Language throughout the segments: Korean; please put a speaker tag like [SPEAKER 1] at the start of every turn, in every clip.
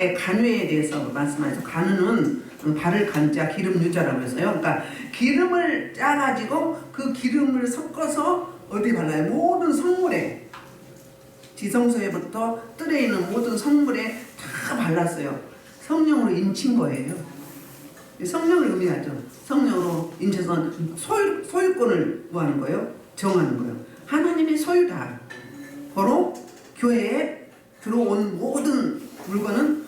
[SPEAKER 1] 간회에 대해서 말씀하셔서 간은 발을 간자 기름 유자라고 해서요. 그러니까 기름을 짜가지고 그 기름을 섞어서 어디 발라요? 모든 성물에, 지성소에부터 뜰에 있는 모든 성물에 다 발랐어요. 성령으로 인친 거예요. 성령을 의미하죠. 성령으로 인쳐서 소유권을 뭐 하는 거예요? 정하는 거예요. 하나님의 소유다. 바로 교회에 들어온 모든 물건은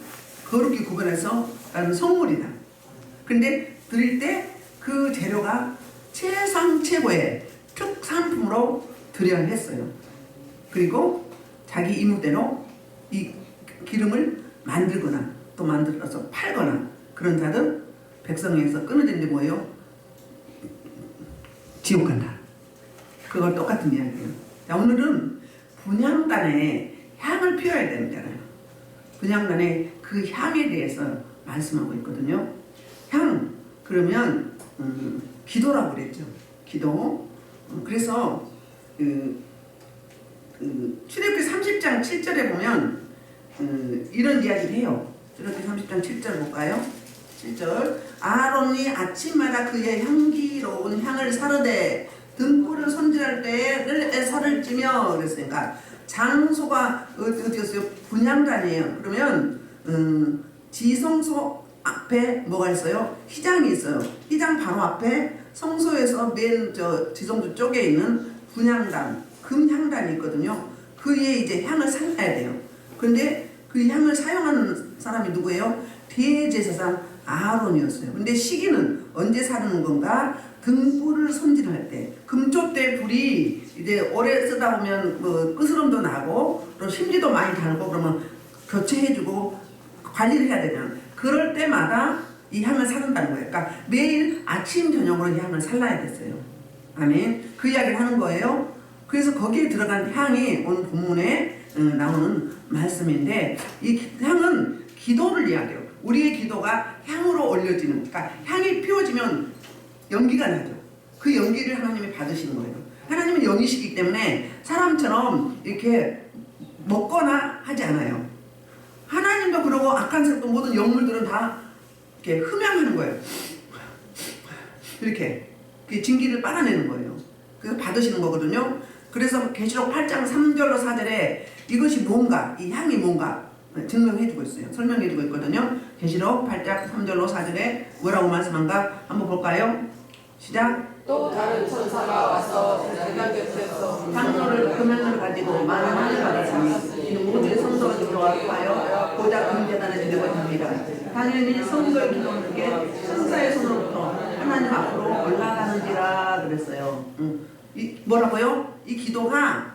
[SPEAKER 1] 거룩히 구별해서 나는 성물이다. 근데 드릴 때 그 재료가 최상 최고의 특산품으로 드려야 했어요. 그리고 자기 임무대로 이 기름을 만들거나 또 만들어서 팔거나 그런 자들 백성에서 끊어진 게 뭐예요? 지옥 간다. 그거 똑같은 이야기예요. 자, 오늘은 분향단에 향을 피워야 되잖아요. 분향단에 그 향에 대해서 말씀하고 있거든요. 향, 그러면 기도라고 그랬죠. 기도. 그래서 출애굽기 30장 7절에 보면 이런 이야기를 해요. 출애굽기 30장 7절 볼까요? 7절. 아론이 아침마다 그의 향기로운 향을 사르되 등불을 손질할 때에 애살을 찌며 그랬으니까 장소가 어디였어요? 분향단이에요. 그러면 지성소 앞에 뭐가 있어요? 휘장이 있어요. 휘장 바로 앞에 성소에서 맨 지성소 쪽에 있는 분향단, 금향단이 있거든요. 그 위에 이제 향을 살라야 돼요. 근데 그 향을 사용하는 사람이 누구예요? 대제사장 아론이었어요. 근데 시기는 언제 사르는 건가? 등불을 손질할 때, 금조 때 불이 이제 오래 쓰다 보면 뭐 끄스럼도 나고 또 심지도 많이 달고 그러면 교체해주고 관리를 해야 되잖아요. 그럴 때마다 이 향을 사른다는 거예요. 그러니까 매일 아침 저녁으로 이 향을 살라야 됐어요. 아멘. 그 이야기를 하는 거예요. 그래서 거기에 들어간 향이 오늘 본문에 나오는 말씀인데 이 향은 기도를 이야기해요. 우리의 기도가 향으로 올려지는, 그러니까 향이 피워지면 연기가 나죠. 그 연기를 하나님이 받으시는 거예요. 하나님은 영이시기 때문에 사람처럼 이렇게 먹거나 하지 않아요. 하나님도 그러고 악한 색도 모든 영물들은 다 이렇게 흠양하는 거예요. 이렇게 진기를 빨아내는 거예요. 그래서 받으시는 거거든요. 그래서 계시록 8장 3절로 4절에 이것이 뭔가, 이 향이 뭔가 증명해주고 있어요. 설명해주고 있거든요. 계시록 8장 3절로 4절에 뭐라고 말씀한가 한번 볼까요? 시작.
[SPEAKER 2] 또 다른 천사가 와서 제단 곁에서
[SPEAKER 1] 향로를 금향을 가지고 많은 향을 받았으니 모든 성도가 들어와서 보자 금제단에 드리고 있습니다. 당연히 성도의 기도는 게 천사의 손으로부터 하나님 앞으로 올라가는지라 그랬어요. 이 뭐라고요? 이 기도가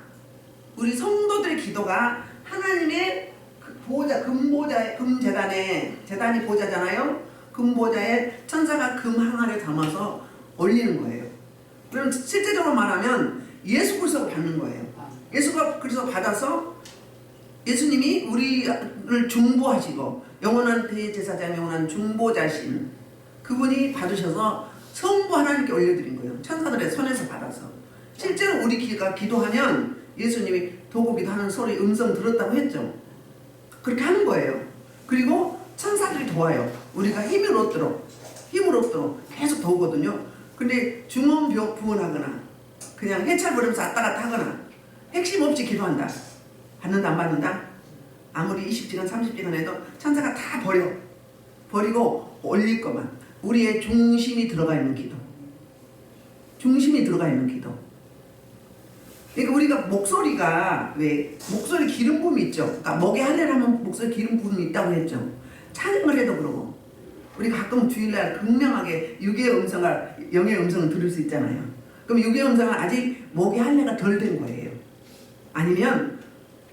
[SPEAKER 1] 우리 성도들의 기도가 하나님의 보좌, 금제단에, 제단이 보좌잖아요. 금보좌에 천사가 금 항아리에 담아서 올리는 거예요. 그럼 실제적으로 말하면 예수 그리스도가 받는 거예요. 예수가 그래서 받아서 예수님이 우리를 중보하시고 영원한 대제사장, 영원한 중보자신 그분이 받으셔서 성부 하나님께 올려드린 거예요. 천사들의 손에서 받아서. 실제로 우리 기도하면 예수님이 도구기도 하는 소리 음성 들었다고 했죠. 그렇게 하는 거예요. 그리고 천사들이 도와요. 우리가 힘을 얻도록 계속 도우거든요. 근데 중언 부언하거나 그냥 해찰부리면서 왔다 갔다 하거나 핵심 없이 기도한다. 받는다 안 받는다? 아무리 20시간 30시간 해도 천사가 다 버리고 올릴 것만. 우리의 중심이 들어가 있는 기도. 중심이 들어가 있는 기도. 그러니까 우리가 목소리가 왜 목소리 기름 부음이 있죠. 그러니까 목에 할례를 하면 목소리 기름 부음이 있다고 했죠. 찬양을 해도 그러고 우리 가끔 주일날 극명하게 육의 음성을 영의 음성을 들을 수 있잖아요. 그럼 육의 음성은 아직 목의 할례가 덜 된 거예요. 아니면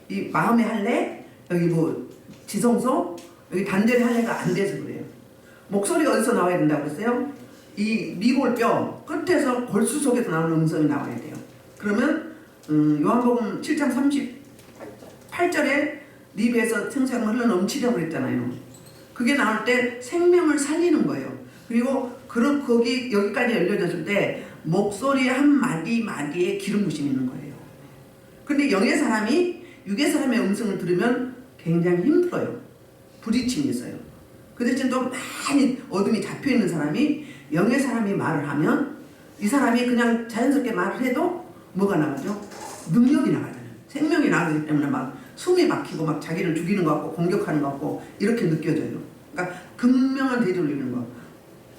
[SPEAKER 1] 이 마음의 할례, 여기 뭐 지성소, 여기 단전의 할례가 안 돼서 그래요. 목소리가 어디서 나와야 된다고 했어요? 이 미골뼈 끝에서 골수 속에서 나오는 음성이 나와야 돼요. 그러면 요한복음 7장 38절에 네 배에서 생수가 흘러 넘치려고 그랬잖아요. 그게 나올 때 생명을 살리는 거예요. 그리고 거기 여기까지 열려졌을 때 목소리 한 마디 마디에 기름 부심이 있는 거예요. 근데 영의 사람이 육의 사람의 음성을 들으면 굉장히 힘들어요. 부딪힘이 있어요. 그 대신 또 많이 어둠이 잡혀있는 사람이 영의 사람이 말을 하면 이 사람이 그냥 자연스럽게 말을 해도 뭐가 나가죠? 능력이 나가잖아요. 생명이 나가기 때문에 막 숨이 막히고 막 자기를 죽이는 것 같고 공격하는 것 같고 이렇게 느껴져요. 그러니까 극명한 대조를 이루는 거.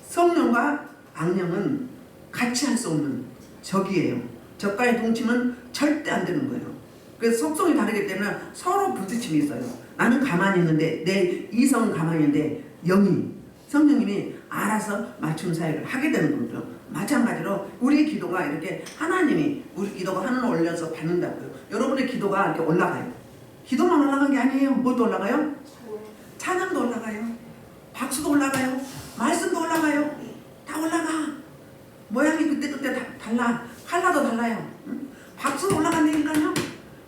[SPEAKER 1] 성령과 악령은 같이 할 수 없는 적이에요. 적과의 동침은 절대 안 되는 거예요. 그래서 속성이 다르기 때문에 서로 부딪힘이 있어요. 나는 가만히 있는데 내 이성은 가만히 있는데 영이 성령님이 알아서 맞춤 사역을 하게 되는 거죠. 마찬가지로 우리의 기도가 이렇게 하나님이 우리 기도가 하늘로 올려서 받는다고요. 여러분의 기도가 이렇게 올라가요. 기도만 올라간 게 아니에요. 뭐도 올라가요? 찬양도 올라가요. 박수도 올라가요. 말씀도 올라가요. 다 올라가. 모양이 그때그때 다 달라. 칼라도 달라요. 응? 박수도 올라간다니까요.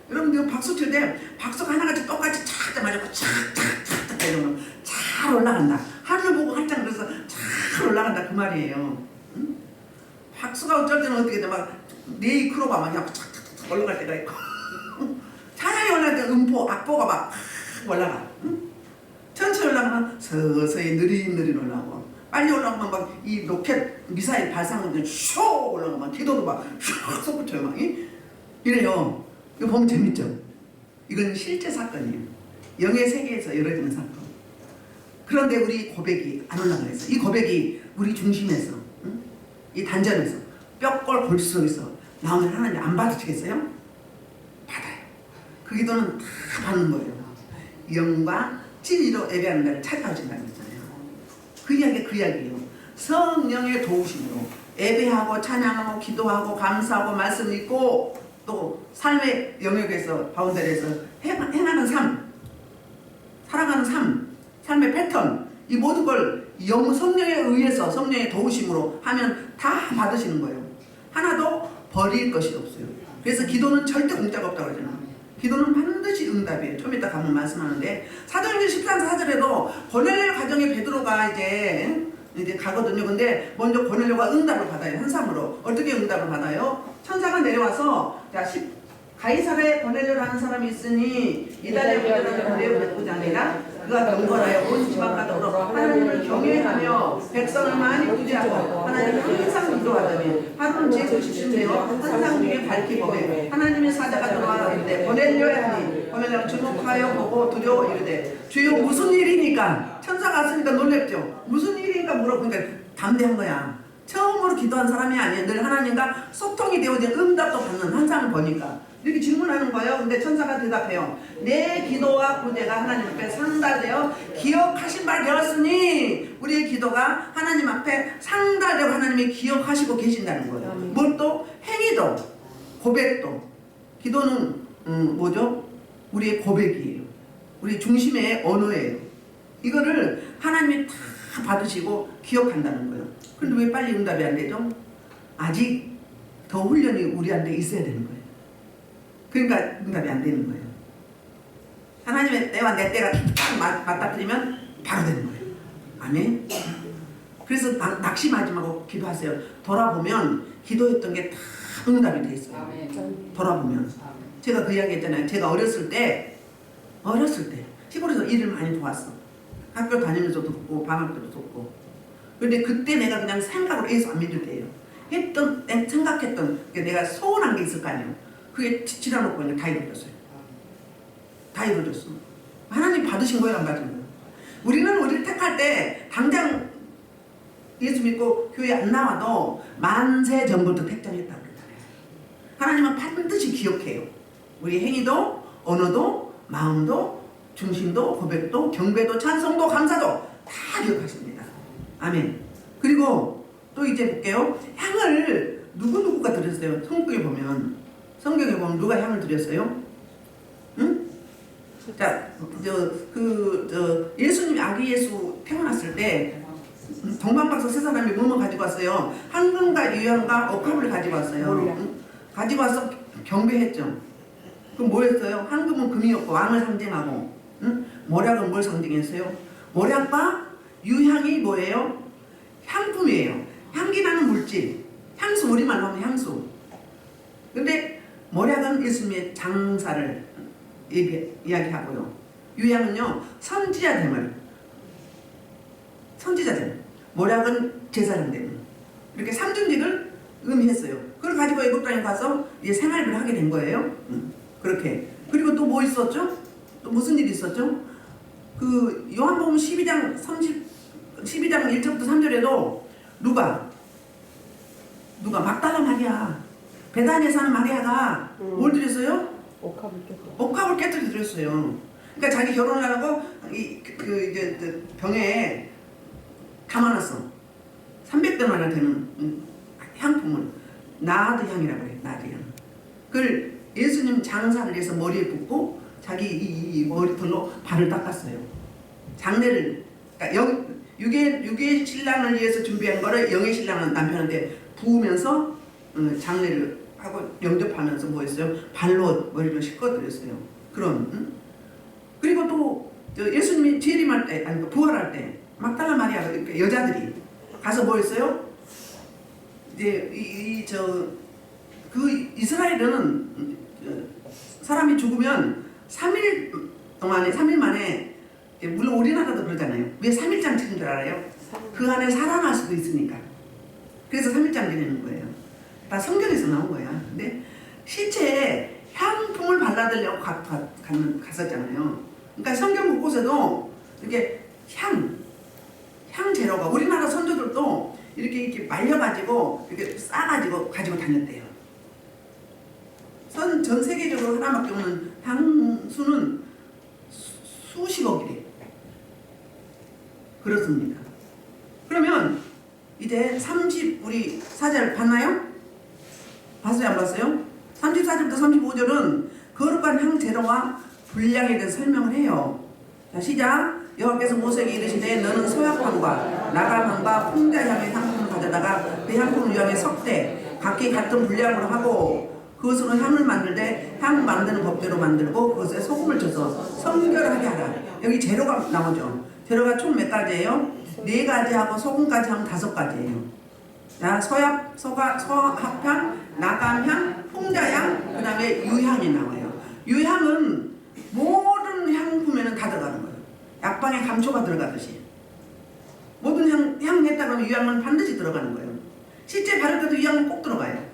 [SPEAKER 1] 여러분들 박수 칠 때 박수가 하나같이 똑같이 착 맞아서 착착착착 이러면 잘 올라간다. 하늘 보고 한장 그래서 잘 올라간다 그 말이에요. 응? 박수가 어쩔 때는 어떻게 돼? 막 네이크로가 막 그냥 착착착 올라갈 때가 있고 찬양이 올라갈 때 음포, 악보가 막 올라가. 응? 천천히 올라가면 서서히 느릿느릿 올라가고 빨리 올라가면 막 이 로켓 미사일 발사하는 쇼 올라가면 기도도 막쇼 솟구쳐요 막 이래요. 이거 보면 재밌죠? 이건 실제 사건이에요. 영의 세계에서 이루어지는 사건. 그런데 우리 고백이 안 올라가 있어. 이 고백이 우리 중심에서, 응? 이 단전에서, 뼈골 골수 속에서 나오면 하나님 안 받으시겠어요? 받아요. 그 기도는 다 받는 거예요. 영과 진리로 예배하는 날을 찾아오신다는 거잖아요. 그 이야기가 그 이야기예요. 성령의 도우심으로 예배하고 찬양하고 기도하고 감사하고 말씀 읽고 또 삶의 영역에서 바운더리에서 행하는 삶, 살아가는 삶, 삶의 패턴 이 모든 걸 성령에 의해서 성령의 도우심으로 하면 다 받으시는 거예요. 하나도 버릴 것이 없어요. 그래서 기도는 절대 공짜가 없다고 그러잖아요. 기도는 반드시 응답이에요. 좀 이따 가면 말씀하는데 사도행전 14장 4절에도 고넬료 가정에 베드로가 이제 가거든요. 근데 먼저 고넬료가 응답을 받아요. 한삼으로. 어떻게 응답을 받아요? 천사가 내려와서 가이사랴에 고넬료라는 사람이 있으니 이달에 고넬료라는 고넬료의 부자니라 그가 경건하여 온 지방가도로 하나님을 경외하며 백성을 많이 구제하고 하나님을 항상 기도하더니 하루는 제 집중되어 환상 중에 밝히 보매 하나님의 사자가 들어와 이르되 고넬료야 하니 고넬료가 주목하여 보고 두려워 이르되 주여 무슨 일이니까 천사가 왔으니까 놀랬죠. 무슨 일이니까 물어보니까 담대한 거야. 처음으로 기도한 사람이 아니에요. 늘 하나님과 소통이 되어진 응답도 받는 환상을 보니까 이렇게 질문하는 거예요. 근데 천사가 대답해요. 내 기도와 구제가 하나님 앞에 상달되어 기억하신 바 되었으니 우리의 기도가 하나님 앞에 상달되어 하나님이 기억하시고 계신다는 거예요. 뭘 또 행위도 고백도 기도는 뭐죠? 우리의 고백이에요. 우리 중심의 언어예요. 이거를 하나님이 다 받으시고 기억한다는 거예요. 그런데 왜 빨리 응답이 안 되죠? 아직 더 훈련이 우리한테 있어야 되는 거예요. 그러니까 응답이 안 되는 거예요. 하나님의 때와 내 때가 딱 맞닥뜨리면 바로 되는 거예요. 아멘. 그래서 낙심하지 말고 기도하세요. 돌아보면 기도했던 게 다 응답이 돼 있어요. 돌아보면 제가 그 이야기 했잖아요. 제가 어렸을 때 시골에서 일을 많이 도왔어. 학교 다니면서도 돕고 방학 때도 돕고. 그런데 그때 내가 그냥 생각으로 예수 안 믿을 때예요. 생각했던 내가 소원한 게 있을 거 아니에요. 그게 지나놓고 그냥 다 이루어졌어요. 다 이루어졌어. 하나님 받으신 거예요, 안 받은 거예요? 우리를 택할 때 당장 예수 믿고 교회 안 나와도 만세 전부터 택정했다고 그랬잖아요. 하나님은 반드시 기억해요. 우리 행위도 언어도 마음도 중심도 고백도 경배도 찬송도 감사도 다 기억하십니다. 아멘. 그리고 또 이제 볼게요. 향을 누구가 드렸어요? 성경에 보면 누가 향을 드렸어요? 응? 자, 예수님이 아기 예수 태어났을 때 동방박사 세 사람이 뭐뭐 가지고 왔어요? 황금과 유향과 옥합을 가지고 왔어요. 응? 가지고 와서 경배했죠. 그럼 뭐였어요? 황금은 금이었고 왕을 상징하고, 응? 모략은 뭘 상징했어요? 모략과 유향이 뭐예요? 향품이에요. 향기 나는 물질. 향수, 우리말로 하면 향수. 근데 모략은 예수님의 장사를 이야기하고요. 유향은요 선지자됨을, 선지자됨, 모략은 제사장됨, 이렇게 삼중직을 의미했어요. 그걸 가지고 애국 땅에 가서 이제 생활을 하게 된 거예요. 그렇게. 그리고 또 뭐 있었죠? 또 무슨 일이 있었죠? 그 요한복음 12장 1절부터 3절에도 누가 막달라 마리아, 베다니에 사는 마리아가 뭘 드렸어요? 옥합을 깨뜨려 드렸어요. 그러니까 자기 결혼을 하고 이제 병에 담아놨어. 300배나 되는 향품을, 나드 향이라고 해요. 나드 향. 그걸 예수님 장사를 해서 머리에 붓고 자기 이 머리털로 발을 닦았어요. 장례를, 그러니까 육의 신랑을 위해서 준비한 거를 영의 신랑은 남편한테 부으면서 장례를 하고 영접하면서 뭐 했어요? 발로 머리를 씻어드렸어요. 그런. 그리고 또 예수님이 재림할 때, 아니 부활할 때 막달라 마리아 여자들이 가서 뭐 했어요? 이제 그 이스라엘은 사람이 죽으면 3일 만에, 물론 우리나라도 그러잖아요. 왜 3일장 지는 줄 알아요? 그 안에 살아날 수도 있으니까. 그래서 3일장 지내는 거예요. 다 성경에서 나온 거야. 근데 시체에 향품을 발라드리려고 갔었잖아요. 그러니까 성경 곳곳에도 이렇게 향 재료가, 우리나라 선조들도 이렇게 말려가지고 이렇게 싸가지고 가지고 다녔대요. 전 세계적으로 하나밖에 없는 향수는 수십억이래. 그렇습니다. 그러면 이제 우리 4절 봤나요? 봤어요? 안 봤어요? 34절부터 35절은 거룩한 향재료와 분량에 대해서 설명을 해요. 자, 시작. 여호와께서 모세에게 이르시되 너는 소약향과 나가향과 풍자향의 향품을 가져다가 그 향품을 유향에 섞되 각기 같은 분량으로 하고 그것으로 향을 만들되 향 만드는 법대로 만들고 그것에 소금을 쳐서 성결하게 하라. 여기 재료가 나오죠. 재료가 총 몇 가지예요? 4가지하고 소금까지 하면 5가지예요. 자, 소합향, 나감향, 풍자향, 그 다음에 유향이 나와요. 유향은 모든 향품에는 다 들어가는 거예요. 약방에 감초가 들어가듯이. 모든 향 했다 그러면 유향은 반드시 들어가는 거예요. 실제 바를 때도 유향은 꼭 들어가요.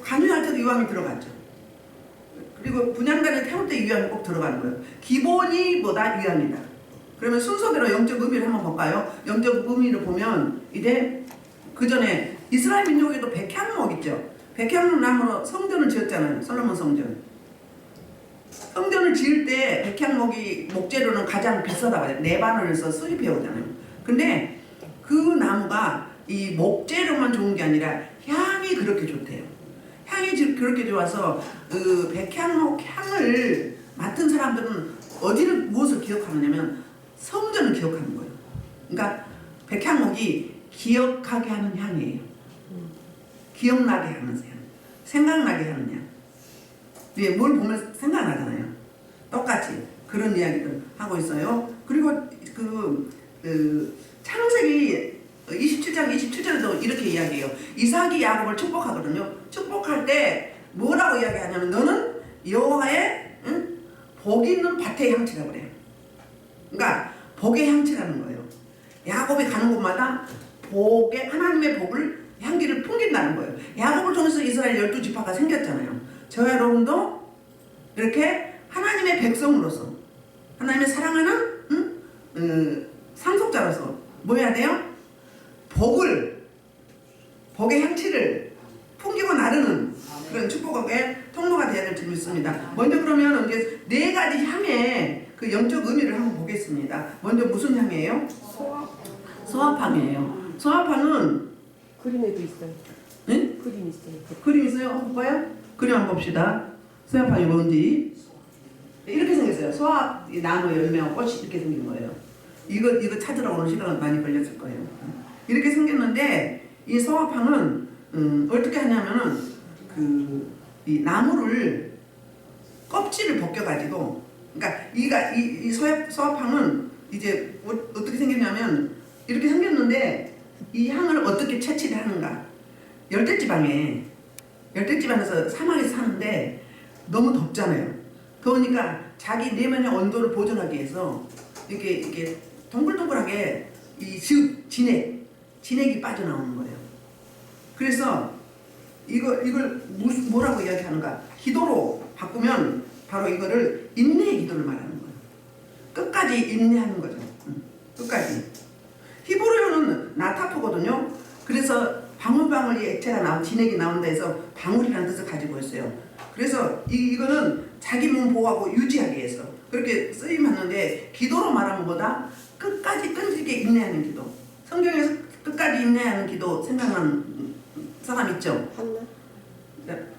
[SPEAKER 1] 간유할 때도 유향이 들어가죠. 그리고 분향단을 태울 때 유향이 꼭 들어가는 거예요. 기본이 뭐다? 유향이다. 그러면 순서대로 영적 의미를 한번 볼까요? 영적 의미를 보면 이제 그 전에 이스라엘 민족에도 백향목 있죠. 백향목 나무로 성전을 지었잖아요. 솔로몬 성전. 성전을 지을 때 백향목이 목재로는 가장 비싸다고 해요. 레바논에서 수입해 오잖아요. 근데 그 나무가 이 목재로만 좋은 게 아니라 향이 그렇게 좋대요. 향이 그렇게 좋아서 그 백향목 향을 맡은 사람들은 무엇을 기억하느냐면 성전을 기억하는 거예요. 그러니까 백향목이 기억하게 하는 향이에요. 기억나게 하는 향, 생각나게 하는 향. 예, 뭘 보면 생각나잖아요. 똑같이 그런 이야기들 하고 있어요. 그리고 창세기 27장 27절에도 이렇게 이야기해요. 이삭이 야곱을 축복하거든요. 축복할 때 뭐라고 이야기하냐면 너는 여호와의 복이 있는 밭의 향치라고 그래요. 그러니까 복의 향치라는 거예요. 야곱이 가는 곳마다 하나님의 복을, 향기를 풍긴다는 거예요. 야곱을 통해서 이스라엘 12지파가 생겼잖아요. 저 여러분도 이렇게 하나님의 백성으로서, 하나님의 사랑하는 상속자로서 뭐 해야 돼요? 복의 향치를 풍기고 나르는 그런 축복의 통로가 되어야 될 줄 믿습니다. 먼저 그러면 이제 4가지 향의 그 영적 의미를 한번 보겠습니다. 먼저 무슨 향이에요? 소합향이에요. 소합향은
[SPEAKER 2] 그림에도 있어요.
[SPEAKER 1] 네?
[SPEAKER 2] 그림 있어요.
[SPEAKER 1] 그림 있어요? 한번 볼까요? 그림 한번 봅시다. 소합향이 뭔지. 이렇게 생겼어요. 소합 나무 열매와 꽃이 이렇게 생긴 거예요. 이거 찾으러 오는 시간은 많이 걸렸을 거예요. 이렇게 생겼는데 이 소합향은 어떻게 하냐면은 이 나무를 껍질을 벗겨가지고, 그러니까 이 소합향은 이제 어떻게 생겼냐면 이렇게 생겼는데 이 향을 어떻게 채취를 하는가? 열대지방에서 사막에서 사는데 너무 덥잖아요. 그러니까 자기 내면의 온도를 보존하기 위해서 이렇게 동글동글하게 이 진액이 빠져나오는 거예요. 그래서 이걸 뭐라고 이야기하는가? 기도로 바꾸면 바로 이거를 인내의 기도를 말하는 거예요. 끝까지 인내하는 거죠. 끝까지. 히브리어는 나타포거든요. 그래서 방울방울 액체가 진액이 나온다 해서 방울이라는 뜻을 가지고 있어요. 그래서 이거는 자기 몸 보호하고 유지하기 위해서 그렇게 쓰임하는데, 기도로 말하면 뭐다? 끝까지 끈질게 인내하는 기도. 성경에서 끝까지 인내하는 기도 생각나는 사람 있죠?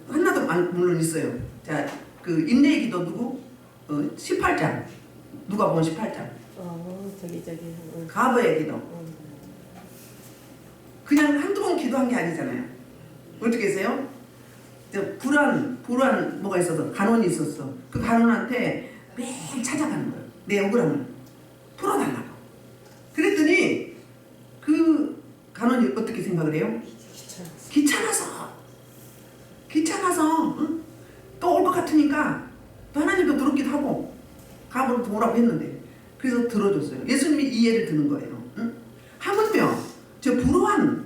[SPEAKER 1] 한나도 물론 있어요. 자, 그 인내의 기도 누구? 18장. 누가 보면 18장.
[SPEAKER 3] 저기.
[SPEAKER 1] 가버의 기도. 그냥 한두 번 기도한 게 아니잖아요. 어떻게 했어요? 불안 뭐가 있어서 간원이 있었어. 그 간원한테 매일 찾아가는 거예요. 내 억울함을 풀어달라고. 그랬더니 그 간원이 어떻게 생각을 해요? 귀찮아서 응? 또 올 것 같으니까 또 하나님도 들었기도 하고 가보러 오라고 했는데, 그래서 들어줬어요. 예수님이 이해를 드는 거예요. 응? 하물며 저 불우한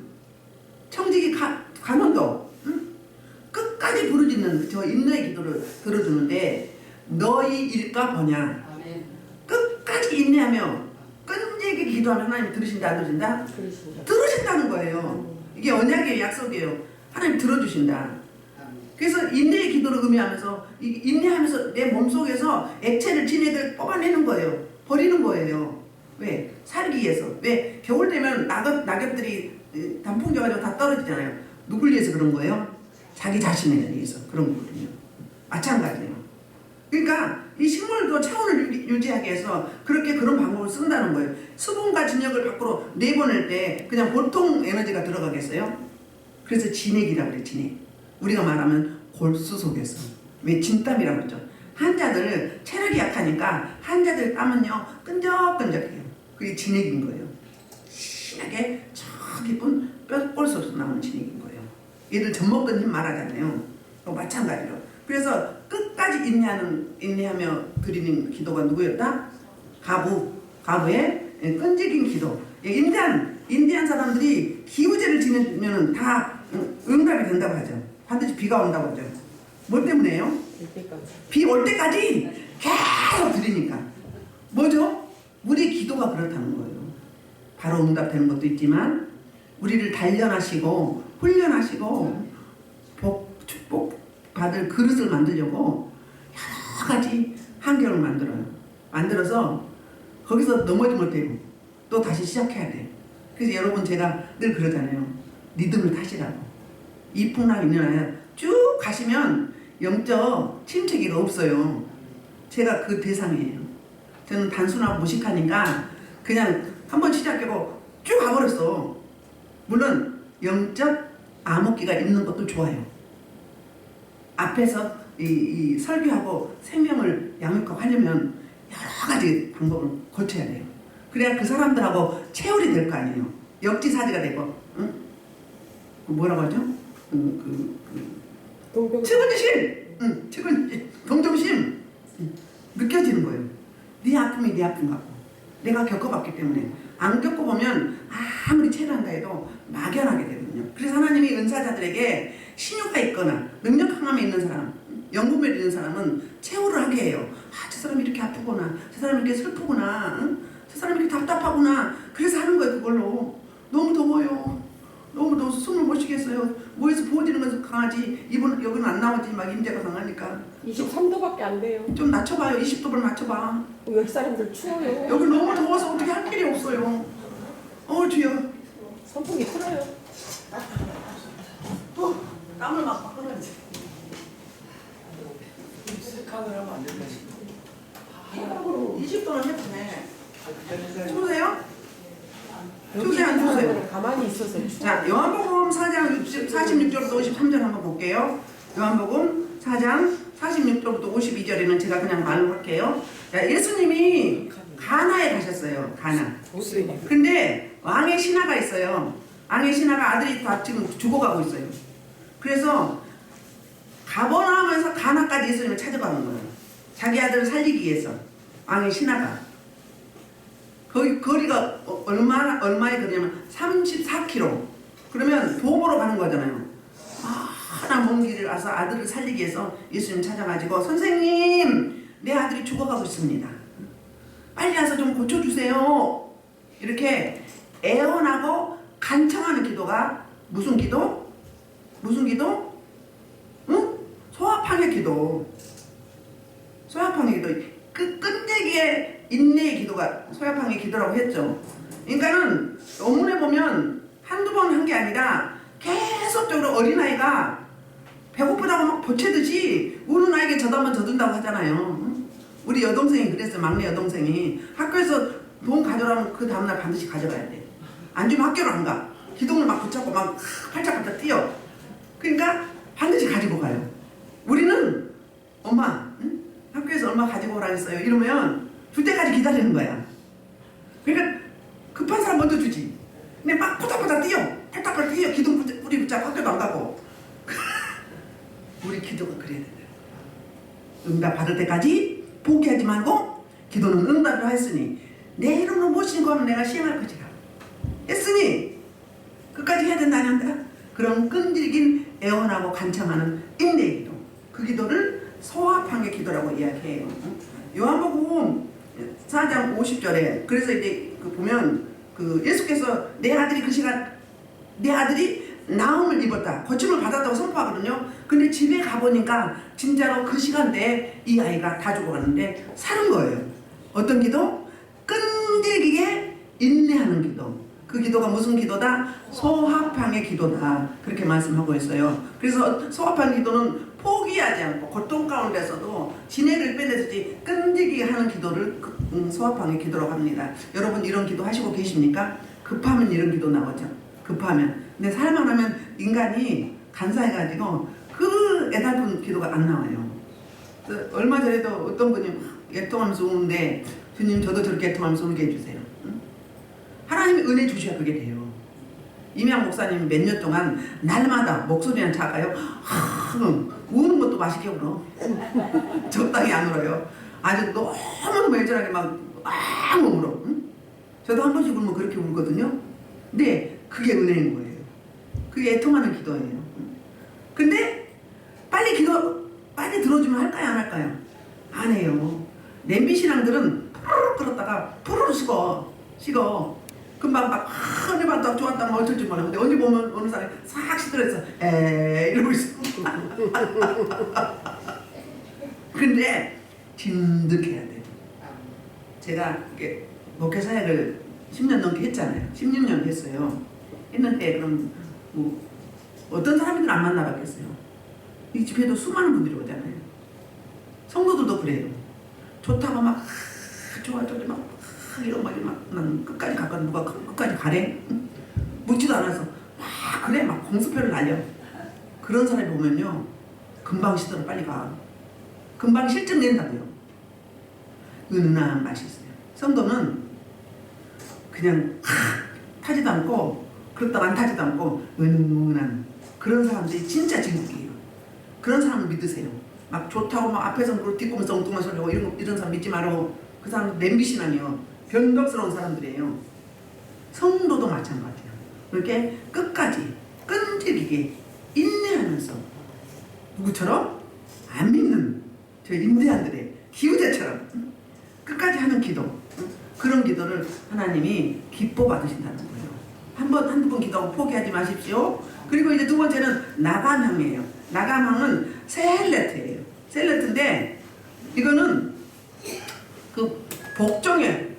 [SPEAKER 1] 청지기 간원도 끝까지 부르짖는 저 인내의 기도를 들어주는데, 너희 일까 보냐. 끝까지 인내하며 끈질게 기도하면 하나님 들으신다 안 들으신다? 들으신다는 거예요. 이게 언약이에요, 약속이에요. 하나님 들어주신다. 그래서 인내의 기도를 의미하면서 인내하면서 내 몸속에서 액체를 진액을 뽑아내는 거예요. 버리는 거예요. 왜? 살기 위해서. 왜? 겨울 되면 낙엽들이 단풍 져가지고 다 떨어지잖아요. 누굴 위해서 그런 거예요? 자기 자신에 위해서 그런 거거든요. 마찬가지예요. 그러니까 이 식물도 체온을 유지하기 위해서 그런 방법을 쓴다는 거예요. 수분과 진액을 밖으로 내보낼 때 그냥 보통 에너지가 들어가겠어요? 그래서 진액이라고 그래. 진액. 우리가 말하면 골수 속에서. 왜? 진땀이라고 그러죠. 환자들 체력이 약하니까 환자들 땀은요 끈적끈적해요. 그게 진액인 거예요. 신하게 저 깊은 뼈골 속에서 나오는 진액인 거예요. 얘들 젖먹던 힘 말하잖아요. 마찬가지로. 그래서 끝까지 인내하며 드리는 기도가 누구였다? 가부의 끈질긴 기도. 인디안 사람들이 기우제를 지내면 다 응답이 된다고 하죠. 반드시 비가 온다고 하죠. 뭐 때문에요? 비 올 때까지 계속 드리니까. 뭐죠? 우리 기도가 그렇다는 거예요. 바로 응답되는 것도 있지만 우리를 단련하시고 훈련하시고 축복 받을 그릇을 만들려고 여러 가지 환경을 만들어서 거기서 넘어지 못하고 또 다시 시작해야 돼요. 그래서 여러분 제가 늘 그러잖아요. 리듬을 타시라고. 이 풍랑 있는 쭉 가시면 영적 침체기가 없어요. 제가 그 대상이에요. 저는 단순하고 무식하니까 그냥 한번 시작하고 쭉 가버렸어. 물론 영적 암흑기가 있는 것도 좋아요. 앞에서 이 설교하고 생명을 양육하고 하려면 여러 가지 방법을 거쳐야 돼요. 그래야 그 사람들하고 체열이 될 거 아니에요. 역지사지가 되고, 응? 뭐라고 하죠? 측은지심, 동정심 느껴지는 거예요. 네 아픔이 네 아픔 같고 내가 겪어봤기 때문에 안 겪어보면 아무리 체류한다 해도 막연하게 되거든요. 그래서 하나님이 은사자들에게 신유가 있거나 능력 강함이 있는 사람, 연구멸이 있는 사람은 체호를 하게 해요. 저 사람이 이렇게 아프구나, 저 사람이 이렇게 슬프구나, 응? 저 사람이 이렇게 답답하구나. 그래서 하는 거예요. 그걸로. 너무 더워요. 너무 더워서 숨을 못 쉬겠어요. 뭐에서 부어지는 것은 강하지 여기는 안 나오지. 막 임재가 강하니까
[SPEAKER 3] 23도밖에 안 돼요.
[SPEAKER 1] 좀 낮춰봐요. 20도를 낮춰봐.
[SPEAKER 3] 여기 사람들 추워요.
[SPEAKER 1] 여기 너무 더워서 어떻게 할 길이 없어요. 주여.
[SPEAKER 3] 선풍기 틀어요.
[SPEAKER 1] 땀을 막 흘러지.
[SPEAKER 2] 카메라 하면 안 된다.
[SPEAKER 1] 20도는 해보네. 추우세요? 추우세요? 안 추우세요?
[SPEAKER 3] 가만히 있어서 추워.
[SPEAKER 1] 자, 요한복음 4장 46절부터 53절 한번 볼게요. 요한복음 4장 46절부터 52절에는 제가 그냥 말로 할게요. 자, 예수님이 가나에 가셨어요. 가나. 근데 왕의 신하가 있어요. 왕의 신하가 아들이 다 지금 죽어가고 있어요. 그래서 가버나움에서 가나까지 예수님을 찾아가는 거예요. 자기 아들을 살리기 위해서 왕의 신하가 거기 거리가 얼마에 거리냐면 34km. 그러면 도보로 가는 거잖아요. 하나 먼 길을 가서 아들을 살리기 위해서 예수님 찾아가지고 선생님 내 아들이 죽어가고 있습니다. 빨리 와서 좀 고쳐주세요. 이렇게 애원하고 간청하는 기도가 무슨 기도? 무슨 기도? 응? 소화팡의 기도. 소화팡의 기도. 그 끈질기의 인내의 기도가 소화팡의 기도라고 했죠. 그러니까는 원문에 보면 한두 번 한 게 아니라 계속적으로 어린아이가 배고프다고 막 보채듯이 우는 아이에게 젖하면 젖은다고 하잖아요. 우리 여동생이 그랬어요. 막내 여동생이 학교에서 돈 가져라면 그 다음날 반드시 가져가야 돼. 안 주면 학교를 안 가. 기둥을 막 붙잡고 막 팔짝팔짝 뛰어. 그러니까 반드시 가지고 가요. 우리는 엄마 응? 학교에서 얼마 가지고 오라 했어요. 이러면 줄 때까지 기다리는 거야. 그러니까 급한 사람 먼저 주지. 근데 막 포닥포닥 뛰어. 팔딱팔딱 뛰어. 기둥 뿌리 붙잡고 학교도 안 가고. 우리 기도가 그래야 돼요. 응답 받을 때까지 포기하지 말고 기도는 응답을 했으니 내 이름으로 모신 거 하면 내가 시행할 것이라 했으니 끝까지 해야 된다 안 한다? 그런 끈질긴 애원하고 간청하는 인내의 기도, 그 기도를 소화팡의 기도라고 이야기해요. 요한복음 4장 50절에 그래서 이제 보면 그 예수께서 내 아들이 그 시간 내 아들이 나음을 입었다, 고침을 받았다고 선포하거든요. 근데 집에 가보니까 진짜로 그 시간대에 이 아이가 다 죽어갔는데 사는 거예요. 어떤 기도? 끈질기게 인내하는 기도. 그 기도가 무슨 기도다? 소화팡의 기도다. 그렇게 말씀하고 있어요. 그래서 소화팡 기도는 포기하지 않고 고통 가운데서도 진액을 빼내듯이 끈질기게 하는 기도를 소화팡의 기도라고 합니다. 여러분 이런 기도 하시고 계십니까? 급하면 이런 기도 나오죠. 급하면. 근데 살만하면 인간이 간사해가지고 그 애달픈 기도가 안 나와요. 얼마 전에도 어떤 분이 애통하면서 우는데 주님 저도 저렇게 애통하면서 울게 해주세요. 응? 하나님이 은혜 주셔야 그게 돼요. 임양 목사님 몇 년 동안 날마다 목소리는 작아요. 우는 것도 맛있게 울어. 적당히 안 울어요. 아주 너무 애절하게 막 울어. 응? 저도 한 번씩 울면 그렇게 울거든요. 근데 그게 은혜인 거예요. 그게 애통하는 기도예요. 근데 빨리 들어주면 할까요 안 할까요? 안 해요. 냄비 신앙들은 푸르르 끓었다가 푸르르 식어. 금방 막 은혜 받다 좋았다 막 어쩔 줄 몰라. 근데 언제 보면 어느 사람이 싹 시들어서 이러고 있어. 근데 진득해야 돼. 제가 이렇게 목회 사역을 10년 넘게 했잖아요. 16년 했어요. 했는데 그럼 뭐 어떤 사람들은 안 만나봤겠어요. 이 집에도 수많은 분들이 오잖아요. 성도들도 그래요. 좋다고 막 좋아 이런 말이 막 난 끝까지 갔거든. 누가 끝까지 가래? 응? 묻지도 않아서 그래 막 공수표를 날려. 그런 사람이 보면요 금방 시들어 빨리 가. 금방 실증 낸다고요. 은은한 맛이 있어요. 성도는 그냥 타지도 않고 그렇다고 안 타지도 않고 은은한 그런 사람들이 진짜 진국이에요. 그런 사람을 믿으세요. 막 좋다고 막 앞에서 그걸 뒷보면서 엉뚱한 소리 하고 이런 사람 믿지 말고 그 사람 냄비신앙이요. 변덕스러운 사람들이에요. 성도도 마찬가지예요. 그렇게 끝까지 끈질기게 인내하면서 누구처럼? 안 믿는 저 인디안들의 기우제처럼 끝까지 하는 기도, 그런 기도를 하나님이 기뻐 받으신다는 거예요. 한두 번 기도하고 포기하지 마십시오. 그리고 이제 두 번째는 나감향이에요. 나감향은 셀레트예요. 셀레트인데 이거는 그 복종에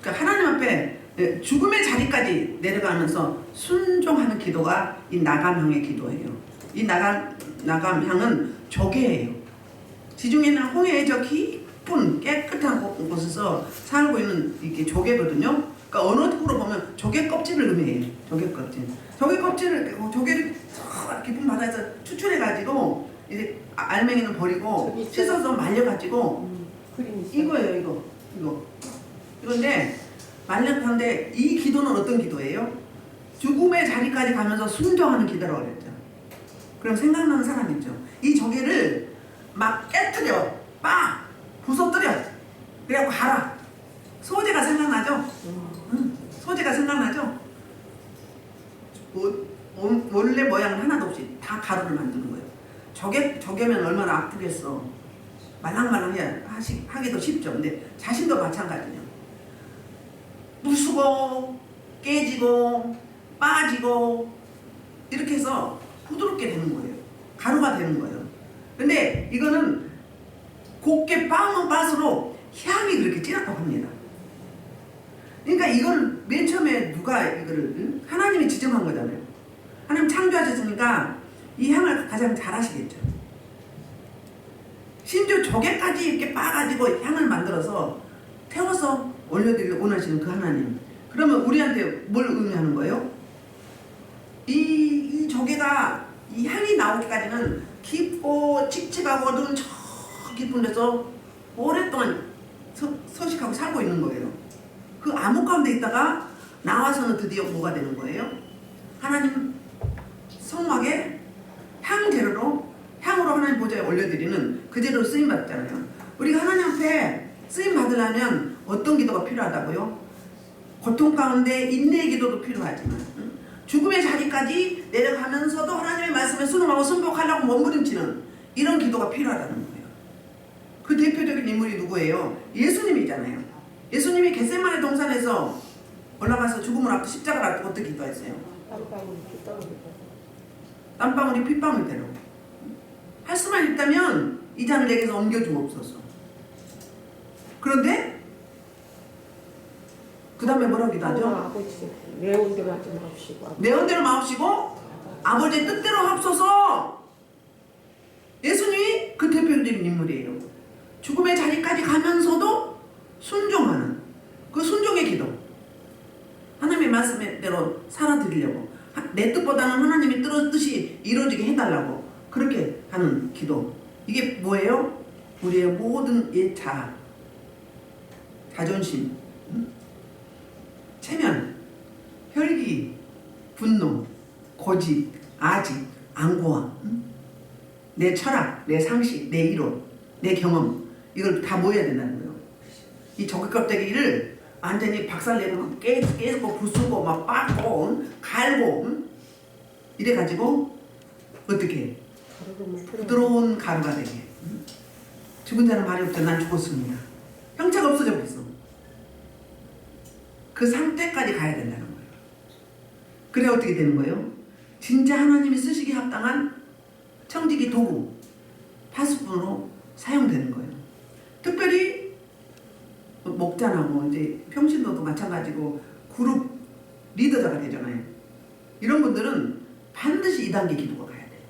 [SPEAKER 1] 그러니까 하나님 앞에 죽음의 자리까지 내려가면서 순종하는 기도가 이 나감향의 기도예요. 이 나감향은 조개예요. 지중해나 홍해의 저 깊은 깨끗한 곳에서 살고 있는 이게 조개거든요. 그러니까 어느 쪽으로 보면 조개 껍질을 의미해요. 조개 껍질. 조개를 저 깊은 바다에서 추출해가지고 이제 알맹이는 버리고 씻어서 말려가지고 이거예요. 이건데 말렸는데 이 기도는 어떤 기도예요? 죽음의 자리까지 가면서 순종하는 기도라고 그랬죠. 그럼 생각나는 사람 있죠. 이 조개를 막 깨트려 빡 부숴뜨려. 그래갖고 가라. 소재가 생각나죠? 소재가 생각나죠? 원래 모양 하나도 없이 다 가루를 만드는 거예요. 저게면 얼마나 아프겠어. 말랑말랑해야 하기도 쉽죠. 근데 자신도 마찬가지예요. 부수고 깨지고 빠지고 이렇게 해서 부드럽게 되는 거예요. 가루가 되는 거예요. 근데 이거는 곱게 빻으면 빻을수록 향이 그렇게 진하다고 합니다. 그러니까 이걸 맨 처음에 누가 이거를 하나님이 지정한 거잖아요. 하나님 창조하셨으니까 이 향을 가장 잘 하시겠죠. 심지어 조개까지 이렇게 빻아가지고 향을 만들어서 태워서 올려드리려 원하시는 그 하나님. 그러면 우리한테 뭘 의미하는 거예요? 이 조개가 이 향이 나오기까지는 깊고 칙칙하고 저 깊은 데서 오랫동안 서식하고 살고 있는 거예요. 그 암흑 가운데 있다가 나와서는 드디어 뭐가 되는 거예요? 하나님 성막에 향으로 하나님 보좌에 올려드리는 그 재료로 쓰임 받잖아요. 우리가 하나님 앞에 쓰임 받으려면 어떤 기도가 필요하다고요? 고통 가운데 인내의 기도도 필요하지만 죽음의 자리까지 내려가면서도 하나님의 말씀에 순응하고 순복하려고 몸부림치는 이런 기도가 필요하다는 거예요. 그 대표적인 인물이 누구예요? 예수님이잖아요. 예수님이 겟세마네 동산에서 올라가서 죽음을 앞두고 십자가를 앞두고 어떻게 기도했어요? 땀방울이 핏방울 되라고. 할 수만 있다면 이 잔을 내게서 옮겨주옵소서. 그런데 그 다음에 뭐라고 기도하죠?
[SPEAKER 3] 아버지 내 온대로 하지 마옵시고
[SPEAKER 1] 내 온대로 마옵시고 아버지의 뜻대로 합소서. 예수님이 그 대표적인 인물이에요. 죽음의 자리까지 가면서도 순종하는 그 순종의 기도. 하나님의 말씀대로 살아드리려고 내 뜻보다는 하나님의 뜻이 이루어지게 해달라고 그렇게 하는 기도. 이게 뭐예요? 우리의 모든 옛 자존심, 체면, 혈기, 분노, 고집, 아집, 안고함, 내 철학, 내 상식, 내 이론, 내 경험, 이걸 다 모여야 된다는 거예요. 이 조개껍데기를 완전히 박살내고 깨고 부수고 막 빻고 갈고 이래가지고 어떻게 부드러운 가루가 되게. 죽은 자는 말이 없죠. 난 죽었습니다. 형체가 없어져 버렸어. 그 상태까지 가야 된다는 거예요. 그래 어떻게 되는 거예요? 진짜 하나님이 쓰시기 합당한 청지기 도구 파수꾼으로 사용되는 거예요. 특별히 목자나 뭐 이제 평신도도 마찬가지고 그룹 리더자가 되잖아요. 이런 분들은 반드시 2단계 기도가 가야 돼요.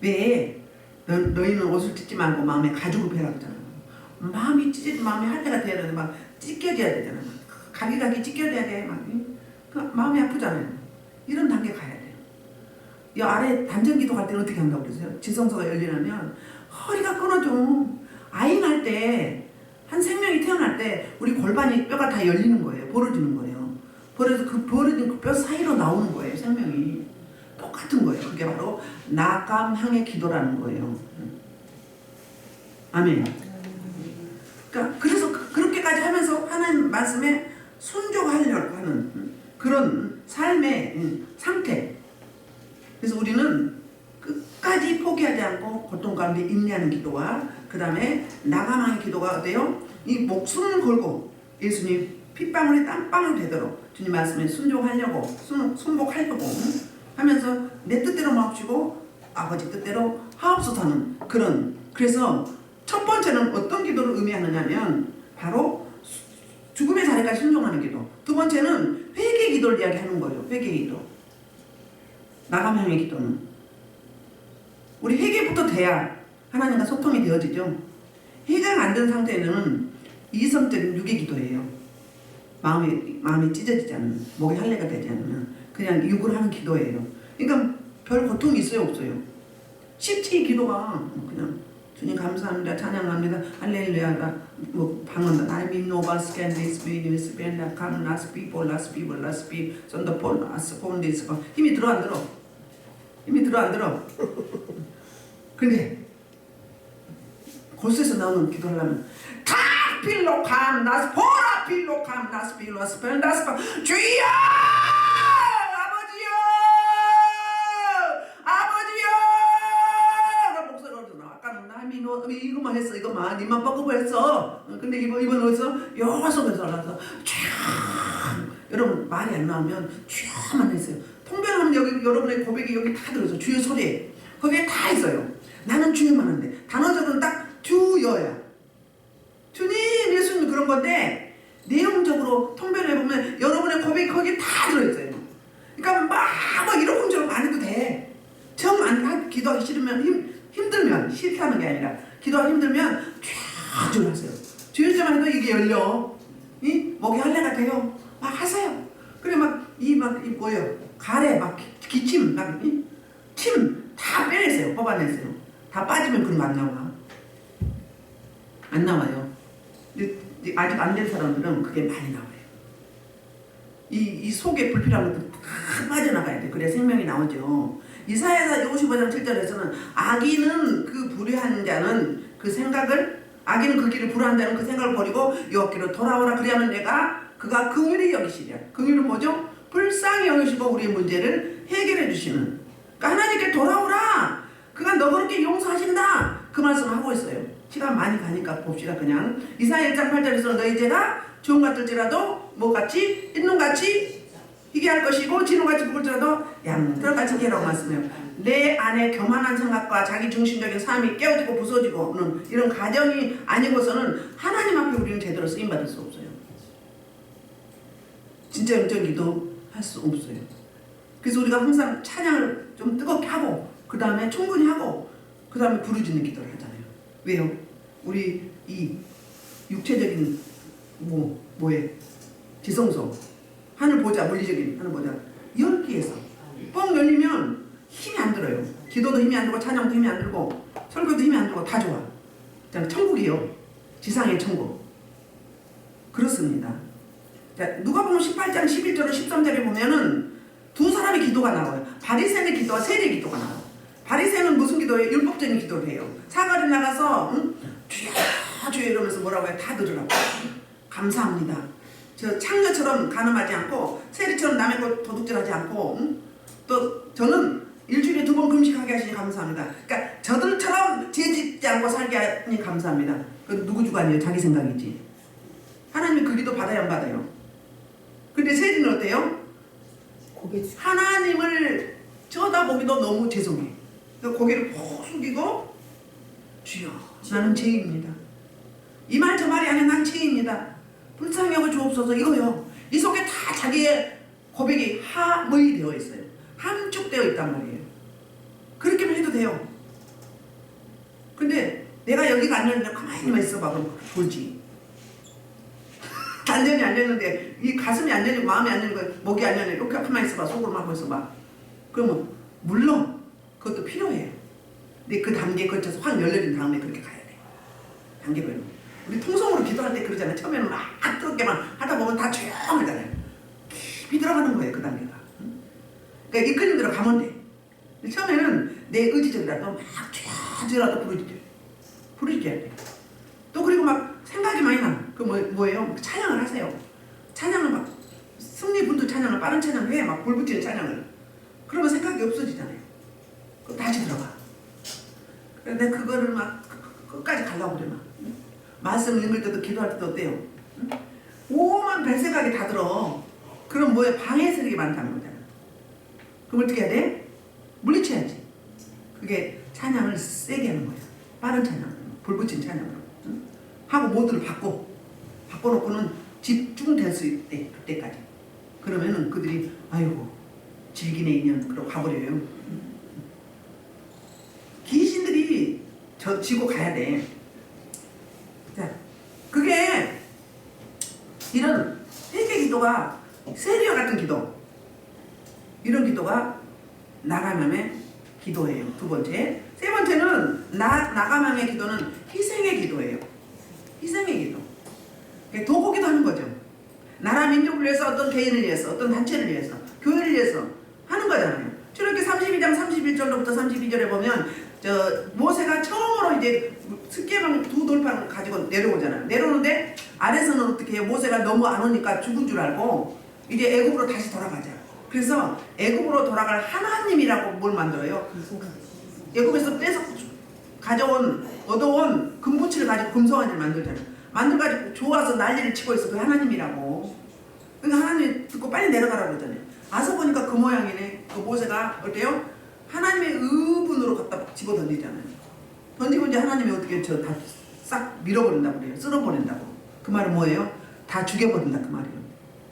[SPEAKER 1] 왜? 너희는 옷을 찢지 말고 마음에 가죽을 베라 그러잖아요. 마음이 찢어지 마음이 할 때가 돼야 되는데 막 찢겨져야 되잖아요. 가기가기 찢겨져야 돼. 막 그 마음이 아프잖아요. 이런 단계 가야 돼요. 이 아래 단전기도 갈 때는 어떻게 한다고 그러세요? 지성소가 열리려면 허리가 끊어져. 아이 날 때, 한 생명이 태어날 때 우리 골반이 뼈가 다 열리는 거예요. 벌어지는 거예요. 그래서 그 벌어진 그 뼈 사이로 나오는 거예요. 생명이. 똑같은 거예요. 그게 바로 낙감향의 기도라는 거예요. 아멘. 그러니까 그래서 그렇게까지 하면서 하나님 말씀에 순종하려고 하는 그런 삶의 상태. 그래서 우리는 끝까지 포기하지 않고 고통 가운데 인내하는 기도와 그 다음에 나감하는 기도가 어때요? 이 목숨을 걸고 예수님 핏방울이 땀방울 되도록 주님 말씀에 순종하려고 순복하려고 하면서 내 뜻대로 마옵시고 아버지 뜻대로 하옵소서 하는 그런. 그래서 첫 번째는 어떤 기도를 의미하느냐면 바로 죽음의 자리까지 순종하는 기도. 두 번째는 회개 기도를 이야기하는 거예요. 회개 기도. 나감형의 기도는 우리 회개부터 돼야 하나님과 소통이 되어지죠. 회개가 안 된 상태에는 이성적인 유괴 기도예요. 마음이 찢어지지 않는, 목에 할례가 되지 않는 그냥 육을 하는 기도예요. 그러니까 별 고통이 있어요, 없어요? 쉽지 기도가 그냥 주님 감사합니다, 찬양합니다, 할렐루야, 뭐 방언다, I mean nobody can this be this be that come last people on the phone last phone this 힘이 들어 안 들어? 힘이 들어 안 들어? 근데 골수에서 나오는 기도하려면 타필로캄 나스 포라필로캄 나스 필로스 펠나스 주여 아버지여 아버지여 그 목소리가 어디서 나와? 아까는 남이 너 이거만 했어 이거만 니만 뻐꾸고 했어. 근데 이번 어디서 영화 속에서 나서 쫙 여러분 말이 안 나오면 쫙만 했어요. 통변하면 여기 여러분의 고백이 여기 다 들어서 주여 소리에 거기에 다 있어요. 나는 주여만 하는데 단어적으로는 딱 주여야. 주님 예수님 그런 건데 내용적으로 통변을 해보면 여러분의 고백이 거기에 다 들어있어요. 그러니까 막 이러쿵저러쿵 안 해도 돼. 정 안 기도하기 싫으면 힘들면 싫다는 게 아니라 기도하기 힘들면 쫙 하세요. 주일자만 해도 이게 열려. 이 목이 할례가 돼요. 막 하세요. 그래 이 뭐예요? 가래 막 기침 침 다 빼냈어요. 뽑아냈어요. 다 빠지면 그런 거 안 나와. 안 나와요. 근데 아직 안 된 사람들은 그게 많이 나와요. 이 속에 불필요한 것들 다 빠져나가야 돼. 그래야 생명이 나오죠. 이사야서 55장 7절에서는 악인은 그 불의한 자는 그 생각을 악인은 그 길을 불의한 자는 그 생각을 버리고 여호와께로 돌아오라 그리하면 내가 그가 긍휼히 여기시랴. 긍휼은 뭐죠? 불쌍히 여기시고 우리의 문제를 해결해 주시는. 그러니까 하나님께 돌아오라. 그가 너그럽게 용서하신다. 그 말씀을 하고 있어요. 시간 많이 가니까 봅시다. 그냥 이사야 1장 8절에서 너희 죄가 주홍 같을지라도 뭐같이 흰눈같이 희게 할 것이고 진홍같이 붉을지라도 양털같이 깨라고 말씀해요. 내 안에 교만한 생각과 자기 중심적인 삶이 깨어지고 부서지고는 이런 가정이 아니고서는 하나님 앞에 우리는 제대로 쓰임받을 수 없어요. 진짜 영적 기도 할 수 없어요. 그래서 우리가 항상 찬양을 좀 뜨겁게 하고 그 다음에 충분히 하고 그 다음에 부르짖는 기도를 하잖아요. 왜요? 우리 이 육체적인 뭐에 지성소 하늘 보자 물리적인 하늘 보자 열기에서 뻥 열리면 힘이 안 들어요. 기도도 힘이 안 들고 찬양도 힘이 안 들고 설교도 힘이 안 들고 다 좋아. 천국이에요. 지상의 천국. 그렇습니다. 자, 누가복음 18장 11절로 13절에 보면은 두 사람의 기도가 나와요. 바리새인의 기도와 세리의 기도가 나와요. 바리새인은 무슨 기도예요? 율법적인 기도를 해요. 사거리 나가서 주여 주여 이러면서 뭐라고 해요? 다 들으라고. 감사합니다. 저 창녀처럼 간음하지 않고 세리처럼 남의 것 도둑질하지 않고 또 저는 일주일에 2번 금식하게 하시니 감사합니다. 그러니까 저들처럼 죄짓지 않고 살게 하니 감사합니다. 그 누구 주관이에요? 자기 생각이지. 하나님이 그 기도 받아요 안 받아요? 근데 세리는 어때요? 하나님을 쳐다보기도 너무 죄송해. 고개를 푹 숙이고 주여 나는 죄입니다. 이 말 저 말이 아니라 난 죄입니다. 불쌍히 여겨 주옵소서 이거요. 이 속에 다 자기의 고백이 함의되어 있어요. 함축되어 있단 말이에요. 그렇게만 해도 돼요. 근데 내가 여기가 안 열리면 가만히만 있어봐. 그럼 졸지. 단전이 안 열리는데 이 가슴이 안 열리고 마음이 안 열리고 목이 안 열리고 이렇게 가만히 있어봐. 속으로 하고 있어봐. 그러면 물론 그것도 필요해요. 근데 그 단계에 거쳐서 확 열려진 다음에 그렇게 가야 돼. 단계별로. 우리 통성으로 기도할 때 그러잖아요. 처음에는 막 뜨겁게만 하다 보면 다 조용하잖아요. 깊이 들어가는 거예요. 그 단계가. 그러니까 이끌림 대로 가면 돼. 처음에는 내 의지적이라도 막 조용하게 부르짖어야 돼. 또 그리고 막 생각이 많이 나. 그 뭐예요? 찬양을 하세요. 찬양을 막 승리분도 찬양을 빠른 찬양을 해. 막 불붙이는 찬양을. 그러면 생각이 없어지잖아요. 그럼 다시 들어가. 근데 그거를 막 끝까지 가려고 그래 막. 말씀 읽을 때도 기도할 때도 어때요? 오만 별 생각이 다 들어. 그럼 뭐에 방해 세력이 많다는 거잖아. 그럼 어떻게 해야 돼? 물리쳐야지. 그게 찬양을 세게 하는 거야. 빠른 찬양, 불붙인 찬양으로. 하고 모두를 바꿔놓고는 집중될 수 있대. 그때까지. 그러면은 그들이 아이고 질기네 인연 그러고 가버려요. 귀신들이 지고 가야 돼. 자, 그게 이런 회개 기도가 세리와 같은 기도, 이런 기도가 나가맘의 기도예요. 두 번째. 세 번째는 나가맘의 기도는 희생의 기도예요. 희생의 기도. 도구기도 하는 거죠. 나라 민족을 위해서, 어떤 개인을 위해서, 어떤 단체를 위해서, 교회를 위해서 하는 거잖아요. 출애굽기 32장 31절로부터 32절에 보면 모세가 처음으로 이제 습계방 두 돌판을 가지고 내려오잖아요. 내려오는데 아래서는 어떻게 해요? 모세가 너무 안 오니까 죽은 줄 알고 이제 애굽으로 다시 돌아가자. 그래서 애굽으로 돌아갈 하나님이라고 뭘 만들어요? 애굽에서 얻어온 금붙이를 가지고 금송아지를 만들잖아요. 만들어가지고 좋아서 난리를 치고 있어. 그 하나님이라고. 그러니까 하나님이 듣고 빨리 내려가라고 그러잖아요. 와서 보니까 그 모양이네. 그 모세가 어때요? 하나님의 의분으로 갖다 집어 던지잖아요. 던지고 이제 하나님이 어떻게 저 다 싹 밀어버린다고 그래요. 쓸어버린다고. 그 말은 뭐예요? 다 죽여버린다 그 말이에요.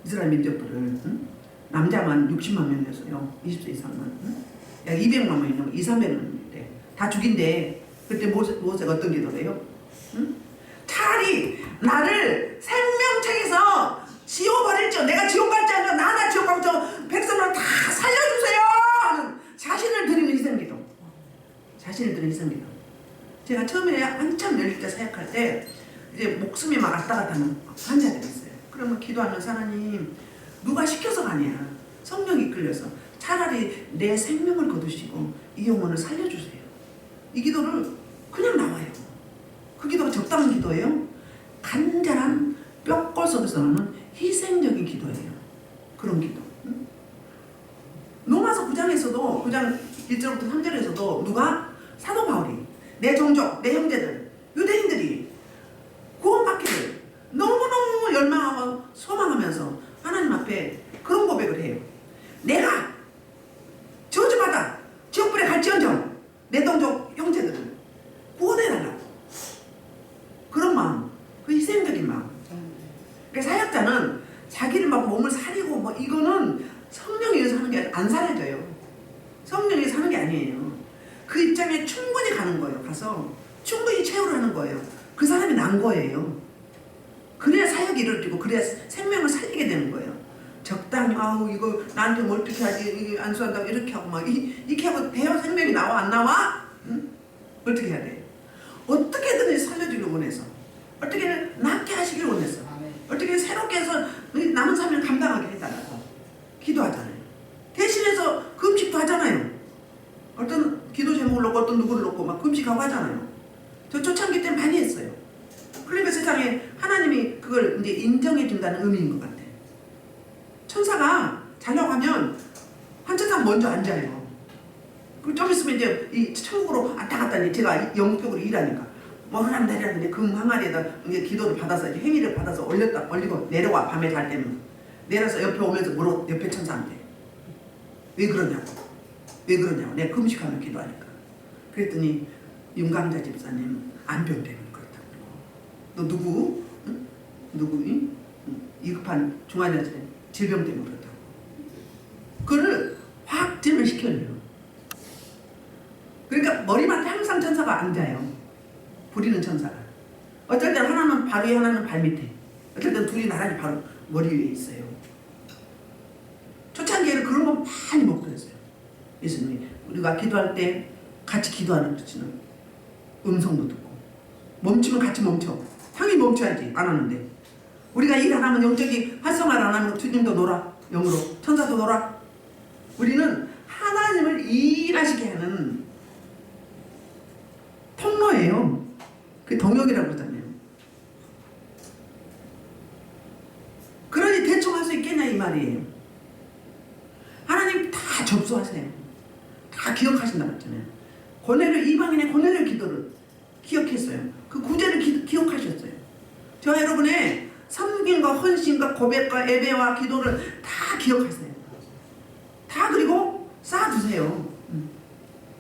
[SPEAKER 1] 이스라엘 민족들을. 응? 남자만 60만 명이었어요. 20세 이상만. 응? 약 200만 명이면 2, 300명인데 다 죽인데 그때 모세가 어떤 기도래요? 응? 차라리 나를 생명책에서 지워버릴지어 내가 지옥 갈지 않아 나나 지옥 가고 백성을 다 살려주세요 하는 자신을 드리는 희생기도. 자신을 드리는 희생기도. 제가 처음에 한참 열릴 때 사역할 때 이제 목숨이 막 왔다 갔다 하는 환자들이 있어요. 그러면 기도하면서 하나님 누가 시켜서가 아니야. 성령이 이끌려서 차라리 내 생명을 거두시고 이 영혼을 살려주세요. 이 기도를 그냥 나와요. 그 기도가 적당한 기도예요. 간절한 뼈골 속에서 나오는 희생적인 기도예요. 그런 기도. 응? 로마서 9장에서도 9장 1절부터 3절에서도 누가? 사도 바울이 내 종족, 내 형제들, 유대인들이 구원받기를 너무너무 열망하고 소망하면서 하나님 앞에 그런 고백을 해요. 내가 저주받아 지옥불에 갈지언정 내 동족 형제들을 구원해달라고. 그런 마음, 그 희생적인 마음. 그러니까 사역자는 자기를 막 몸을 사리고 뭐 이거는 성령에 의해서 하는 게 안 사려져요. 성령에 의해서 하는 게 아니에요. 그 입장에 충분히 가는 거예요. 가서 충분히 체험을 하는 거예요. 그 사람이 난 거예요. 그래야 사역이 이루어지고 그래야 생명을 살리게 되는 거예요. 적당히 아우 이거 나한테 뭐 어떻게 하지 이게 안수한다고 이렇게 하고 막 이렇게 하고 대여 생명이 나와 안 나와? 응? 어떻게 해야 돼? 어떻게든 살려주길 원해서 어떻게든 낫게 하시길 원해서 어떻게 새롭게 해서 남은 삶을 감당하게 해달라고 기도하잖아요. 대신해서 금식도 하잖아요. 어떤 기도 제목을 놓고 어떤 누구를 놓고 막 금식하고 하잖아요. 저 초창기 때 많이 했어요. 그러니까 세상에 하나님이 그걸 이제 인정해 준다는 의미인 것 같아. 천사가 자려고 하면 한 천사가 먼저 앉아요. 그리고 좀 있으면 이제 이 천국으로 왔다 갔다 이제 제가 영적으로 일하니까 뭐 하나님 내려는데 금 항아리에다 이제 기도를 받아서 이제 행위를 받아서 올리고 내려와 밤에 잘 때면 내려서 옆에 오면서 물어 옆에 천사한테 왜 그러냐고. 왜 그러냐고. 내가 금식하면 기도하니까. 그랬더니 윤강자 집사님 안병 때문에 그렇다고. 너 누구? 응? 누구? 응? 이급한 중환자들의 질병 때문에 그렇다고. 그거를 확진을 시켜줘요. 그러니까 머리맡에 항상 천사가 앉아요. 부리는 천사가. 어떨 때는 하나는 발 위에 하나는 발 밑에. 어떨 때는 둘이 나란히 바로 머리 위에 있어요. 초창기에는 그런 거 많이 먹고 그랬어요. 예수님이 우리가 기도할 때 같이 기도하는 것처럼 음성도 듣고 멈추면 같이 멈춰. 형이 멈춰야지. 안 하는데 우리가 일 안 하면 영적이 활성화를 안 하면 주님도 놀아. 영으로 천사도 놀아. 우리는 하나님을 일하시게 하는 통로예요. 그 동역이라고 그러잖아요. 그러니 대충 할 수 있겠냐 이 말이에요. 하나님 다 접수하세요. 다 기억하신다고 했잖아요. 고넬료 이방인의 고넬료 기도를 기억했어요. 그 구제를 기억하셨어요. 저 여러분의 섬김과 헌신과 고백과 예배와 기도를 다 기억하세요. 다 그리고 쌓아두세요.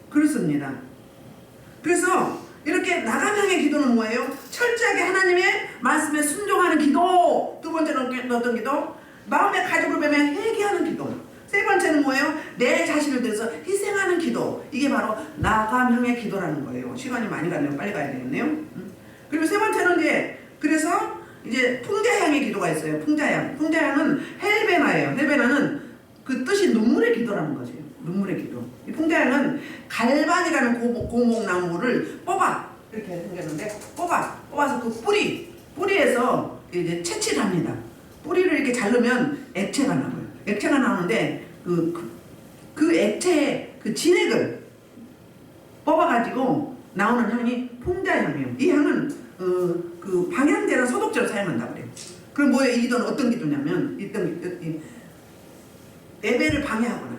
[SPEAKER 1] 그렇습니다. 그래서 이렇게 나가명의 기도는 뭐예요? 철저하게 하나님의 말씀에 순종하는 기도. 두 번째는 어떤 기도? 마음의 가죽을 베며 회개하는 기도. 세 번째는 뭐예요? 내 자신을 위해서 희생하는 기도. 이게 바로 나가명의 기도라는 거예요. 시간이 많이 가네요. 빨리 가야 되겠네요. 그리고 세 번째는 그래서 이제 풍자향의 기도가 있어요. 풍자향. 풍자향은 헬베나예요. 헬베나는 그 뜻이 눈물의 기도라는 거죠. 눈물의 기도. 이 풍자향은 갈반이라는 고목나무를 이렇게 생겼는데 뽑아서 그 뿌리에서 이제 채취를 합니다. 뿌리를 이렇게 자르면 액체가 나와요. 액체가 나오는데 그 액체의 그 진액을 뽑아가지고 나오는 향이 풍자향이에요. 이 향은 그 방향제나 소독제로 사용한다고 그래요. 그럼 뭐예요? 이 기도는 어떤 기도냐면 예배를 방해하거나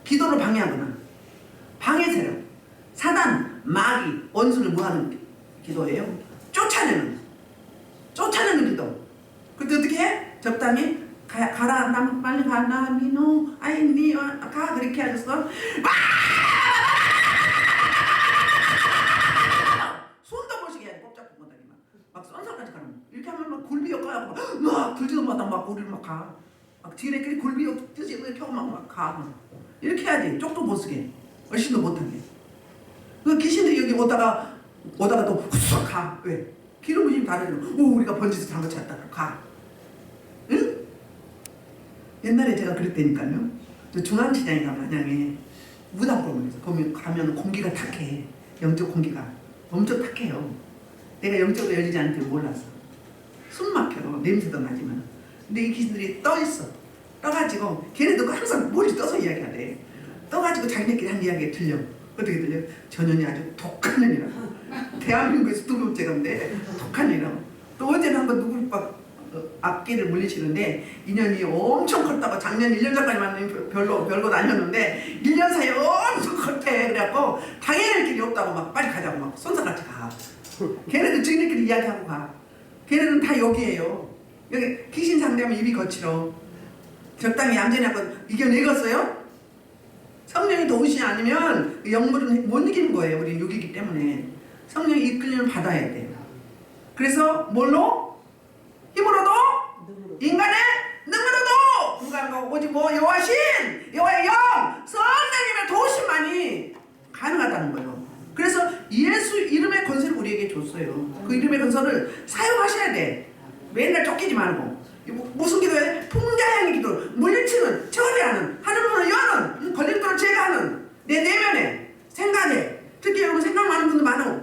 [SPEAKER 1] 기도를 방해하거나 방해 세력, 사단, 마귀, 원수를 뭐하는 기도예요? 쫓아내는 기도. 그때 어떻게 해? 적당히 가라, 나 빨리 가, 나 미노, 아이 니 가, 그렇게 하셨어. 손도 보시게 해야지. 꼼짝도 못하게 막 쏜살까지 가는 거. 이렇게 하면 막 굴비 엮어야 막 들지도 못하고 막 우리를 막 가. 막 지네끼리 굴비 엮듯이 이렇게 하고 막 가. 이렇게 해야지. 쪽도 못 쓰게. 얼씬도 못하게. 그 귀신들이 여기 오다가 또 훅 가. 왜? 기름 부심 다르죠. 오, 우리가 번지수 잘못 찾다. 가. 응? 옛날에 제가 그랬다니까요. 저 중앙시장에 가면 안양에 무당골목에서 거기 가면 공기가 탁해. 영적 공기가 엄청 탁해요. 내가 영적으로 열리지 않을 줄 몰랐어. 숨 막혀. 냄새도 나지만. 근데 이 귀신들이 떠 있어. 떠가지고 걔네도 항상 머리 떠서 이야기하대. 떠가지고 자기네끼리 한 이야기가 들려. 어떻게 들려? 저 년이 아주 독한 년이라고. 대한민국에서 두 번째인데 독한 년이라고. 또 어제는 한번 누구 막 앞길을 물리시는데 인연이 엄청 컸다고. 작년 1년 전까지만 별거 아니었는데 1년 사이에 엄청 컸대. 그래갖고 당연할 길이 없다고 막 빨리 가자고 막 손사같이 가. 걔네들 지네끼리 이야기하고 가. 걔네는 다 여기에요. 여기 귀신 상대하면 입이 거칠어. 적당히 얌전히 하고 이겨내겠어요? 성령이 도우시지 않으면 영물은 못 이기는 거예요. 우리는 육이기 때문에. 성령이 이끌림을 받아야 돼요. 그래서 뭘로? 힘으로도? 인간의 능으로도 불가능하고 오직 여호와신, 여호와의 영, 성령님의 도우심만이 가능하다는 거예요. 그래서 예수 이름의 권세를 우리에게 줬어요. 그 이름의 권세를 사용하셔야 돼. 맨날 쫓기지 말고. 무슨 기도해? 풍자향의 기도. 물리치는, 처리하는, 하늘문을 여는, 걸림돌을 제거하는 내 내면에, 생각에. 특히 여러분 생각 많은 분들 많아.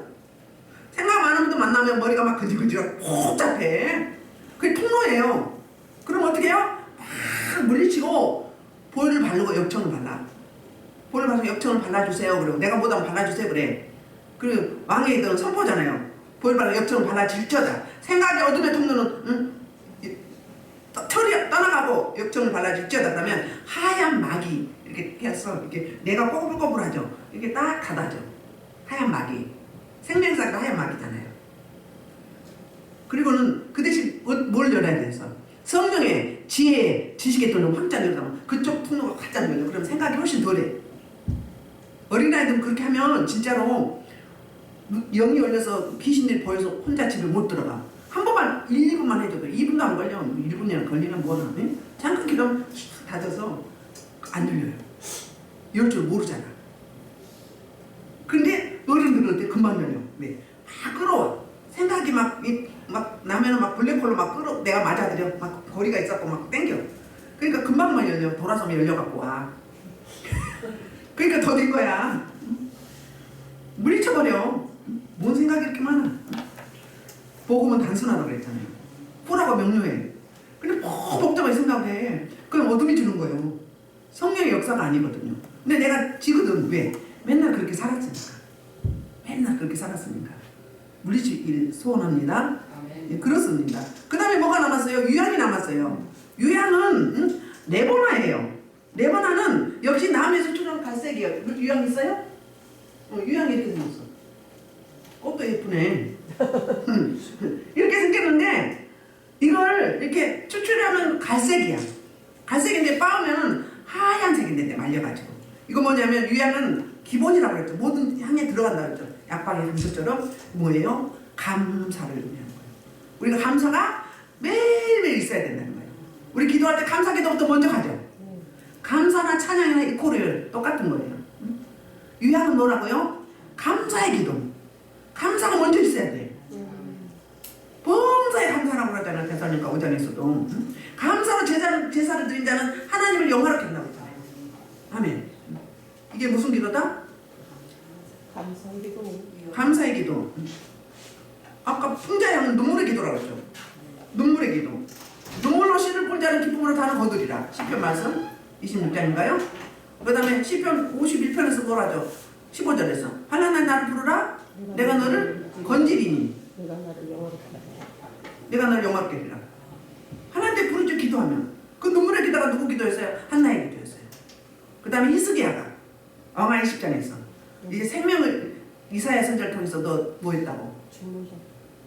[SPEAKER 1] 생각 많은 분들 만나면 머리가 막 근질근질하고 복잡해. 그게 통로예요. 그럼 어떻게 해요? 막 물리치고 보혈을 바르고 역청을 발라. 보혈을 바르고 역청을 발라주세요. 그리고 내가 뭐다 발라주세요. 그래. 그 왕의 이들은 선포잖아요. 보혈을 바르고 역청을 발라질저다. 생각의 어둠의 통로는 털이 떠나가고 역청을 발라질지어다. 그러면 하얀 막이 이렇게 해서 이렇게 내가 꼬불꼬불하죠. 이렇게 딱 닫아져. 하얀 막이. 생명사가 하얀 막이잖아요. 그리고는 그 대신 뭘 열어야 돼서 성령의 지혜, 지식의 돈을 확장 열어면 그쪽 통로가 확장 열려. 그러면 생각이 훨씬 덜해. 어린아이들은 그렇게 하면 진짜로 영이 열려서 귀신들이 보여서 혼자 집에 못 들어가. 한 번만 1, 2분만 해줘도 2분도 안 걸려. 1분이나 걸리면 뭐하나. 잠깐 기름 닫아서 안 열려요. 열 줄 모르잖아. 근데 어른들은 어때? 금방 열려. 네. 막 끌어와. 생각이 막 나면은 막 블랙홀로 막 끌어. 내가 맞아들여. 막 거리가 있었고 막 땡겨. 그러니까 금방만 열려. 돌아서면 열려갖고 와. 그러니까 더 된 거야. 물리쳐버려. 뭔 생각이 이렇게 많아. 복음은 단순하다고 그랬잖아요. 푸라고 명료해. 근데 복잡하게 생각을 해. 그럼 어둠이 주는 거예요. 성령의 역사가 아니거든요. 근데 내가 지거든. 왜? 맨날 그렇게 살았으니까. 맨날 그렇게 살았으니까. 물리치길 소원합니다. 예, 그렇습니다. 그 다음에 뭐가 남았어요? 유향이 남았어요. 유향은 레보나예요. 레보나는 역시 남에서 주는 갈색이에요. 유향 있어요? 유향이 이렇게 생겼어. 꽃도 예쁘네. 이렇게 생겼는데 이걸 이렇게 추출하면 갈색이야. 갈색인데 빻으면 하얀색인데 말려가지고. 이거 뭐냐면 유향은 기본이라고 그랬죠. 모든 향에 들어간다고 그랬죠. 약방의 감사처럼 뭐예요? 감사를 의미하는 거예요. 우리가 감사가 매일매일 있어야 된다는 거예요. 우리 기도할 때 감사 기도부터 먼저 가죠. 감사나 찬양이나 이코를 똑같은 거예요. 유향은 뭐라고요? 감사의 기도. 감사가 먼저 있어야 돼. 범사에 감사라고 그러잖아요. 대사님과 5장에서도. 감사로 제사를 드린 자는 하나님을 영화롭게 한다고 했잖아요. 아멘. 이게 무슨 기도다?
[SPEAKER 3] 감사의 기도.
[SPEAKER 1] 감사의 기도. 아까 풍자향은 눈물의 기도라고 했죠. 눈물의 기도. 눈물로 씨를 볼 자는 기쁨으로 다는 거두리라. 시편 말씀 26장인가요? 그 다음에 시편 51편에서 뭐라죠? 15절에서 환난한 나를 부르라 내가 너를 건지리니
[SPEAKER 3] 내가 나를 영원히 하라.
[SPEAKER 1] 내가 너를 영화롭게 하리라. 하나님께 부르짖어 기도하면 그 눈물의 기도가 누구 기도였어요? 한나의 기도였어요. 그 다음에 히스기야가 어마이 10장에서 이제 생명을 이사야 선지자를 통해서 너 뭐 했다고?
[SPEAKER 3] 주무셔.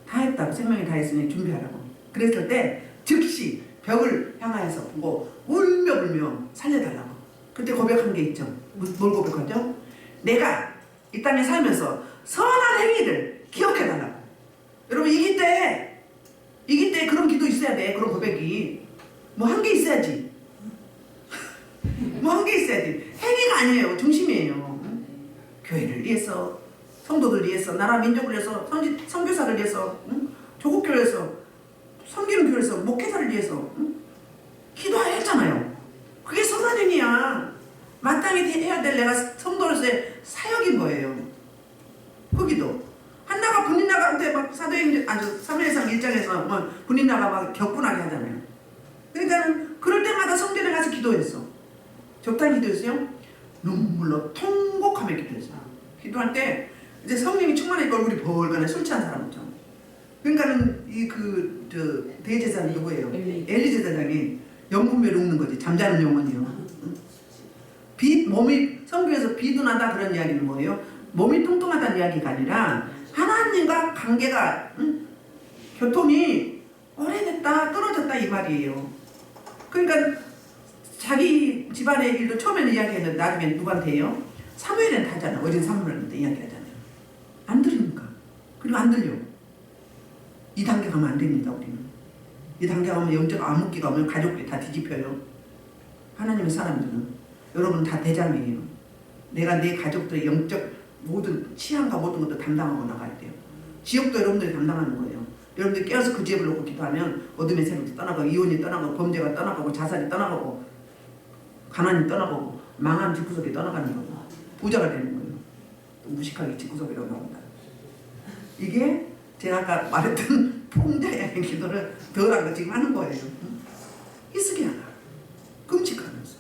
[SPEAKER 1] 다 했다고. 생명이 다 했으니 준비하라고. 그랬을 때 즉시 벽을 향하여서 보고 울며 살려달라고. 그때 고백한 게 있죠. 뭘 고백하죠? 내가 이 땅에 살면서 선한 행위를 기억해달라고. 여러분 이길 때 그런 기도 있어야 돼. 그런 고백이 뭐 한 게 있어야지. 뭐 한 게 있어야지. 행위가 아니에요. 중심이에요. 교회를 위해서, 성도들 위해서, 나라 민족을 위해서, 선교사를 위해서, 조국교회를 위해서, 섬기는 교회를 위해서, 목회자를 위해서 기도했잖아요. 그게 선한 행위야. 마땅히 해야 될 내가 성도로서의 사역인 거예요. 그 기도. 한나가 분인나가한테 막 사무엘상 1장에서 뭐 분인나가 막 격분하게 하잖아요. 그러니까 그럴 때마다 성전에 가서 기도했어. 적당히 기도했어요. 눈물로 통곡하며 기도했어요. 기도할 때 이제 성령이 충만하니까 얼굴이 벌거나 술 취한 사람이죠. 그러니까는 대제사장이 누구예요? 엘리 제사장이 영분별 ug는 거지. 잠자는 영혼이요. 몸이 성경에서 비둔하다 그런 이야기는 뭐예요? 몸이 뚱뚱하다는 이야기가 아니라 하나님과 관계가 교통이 오래됐다 떨어졌다 이 말이에요. 그러니까 자기 집안의 일도 처음에는 이야기했는데 나중에 누구한테 해요? 사무엘한테 하잖아. 어린 사무엘한테 이야기하잖아요. 안 들으니까. 그리고 안 들려. 이 단계 가면 안 됩니다. 우리는. 이 단계 가면 영적 암흑기가 오면 가족들이 다 뒤집혀요. 하나님의 사람들은. 여러분 다 대장이에요. 내가 내 가족들의 영적 모든 치안과 모든 것도 담당하고 나가야 돼요. 지역도 여러분들이 담당하는 거예요. 여러분들이 깨어서 그 지역을 놓고 기도하면 어둠의 세력도 떠나가고 이혼이 떠나가고 범죄가 떠나가고 자살이 떠나가고 가난이 떠나가고 망한 집구석이 떠나가는 거고 부자가 되는 거예요. 또 무식하게 집구석이라고 나온다. 이게 제가 아까 말했던 풍자의 기도를 덜한 거 지금 하는 거예요. 히스기야가 끔찍하면서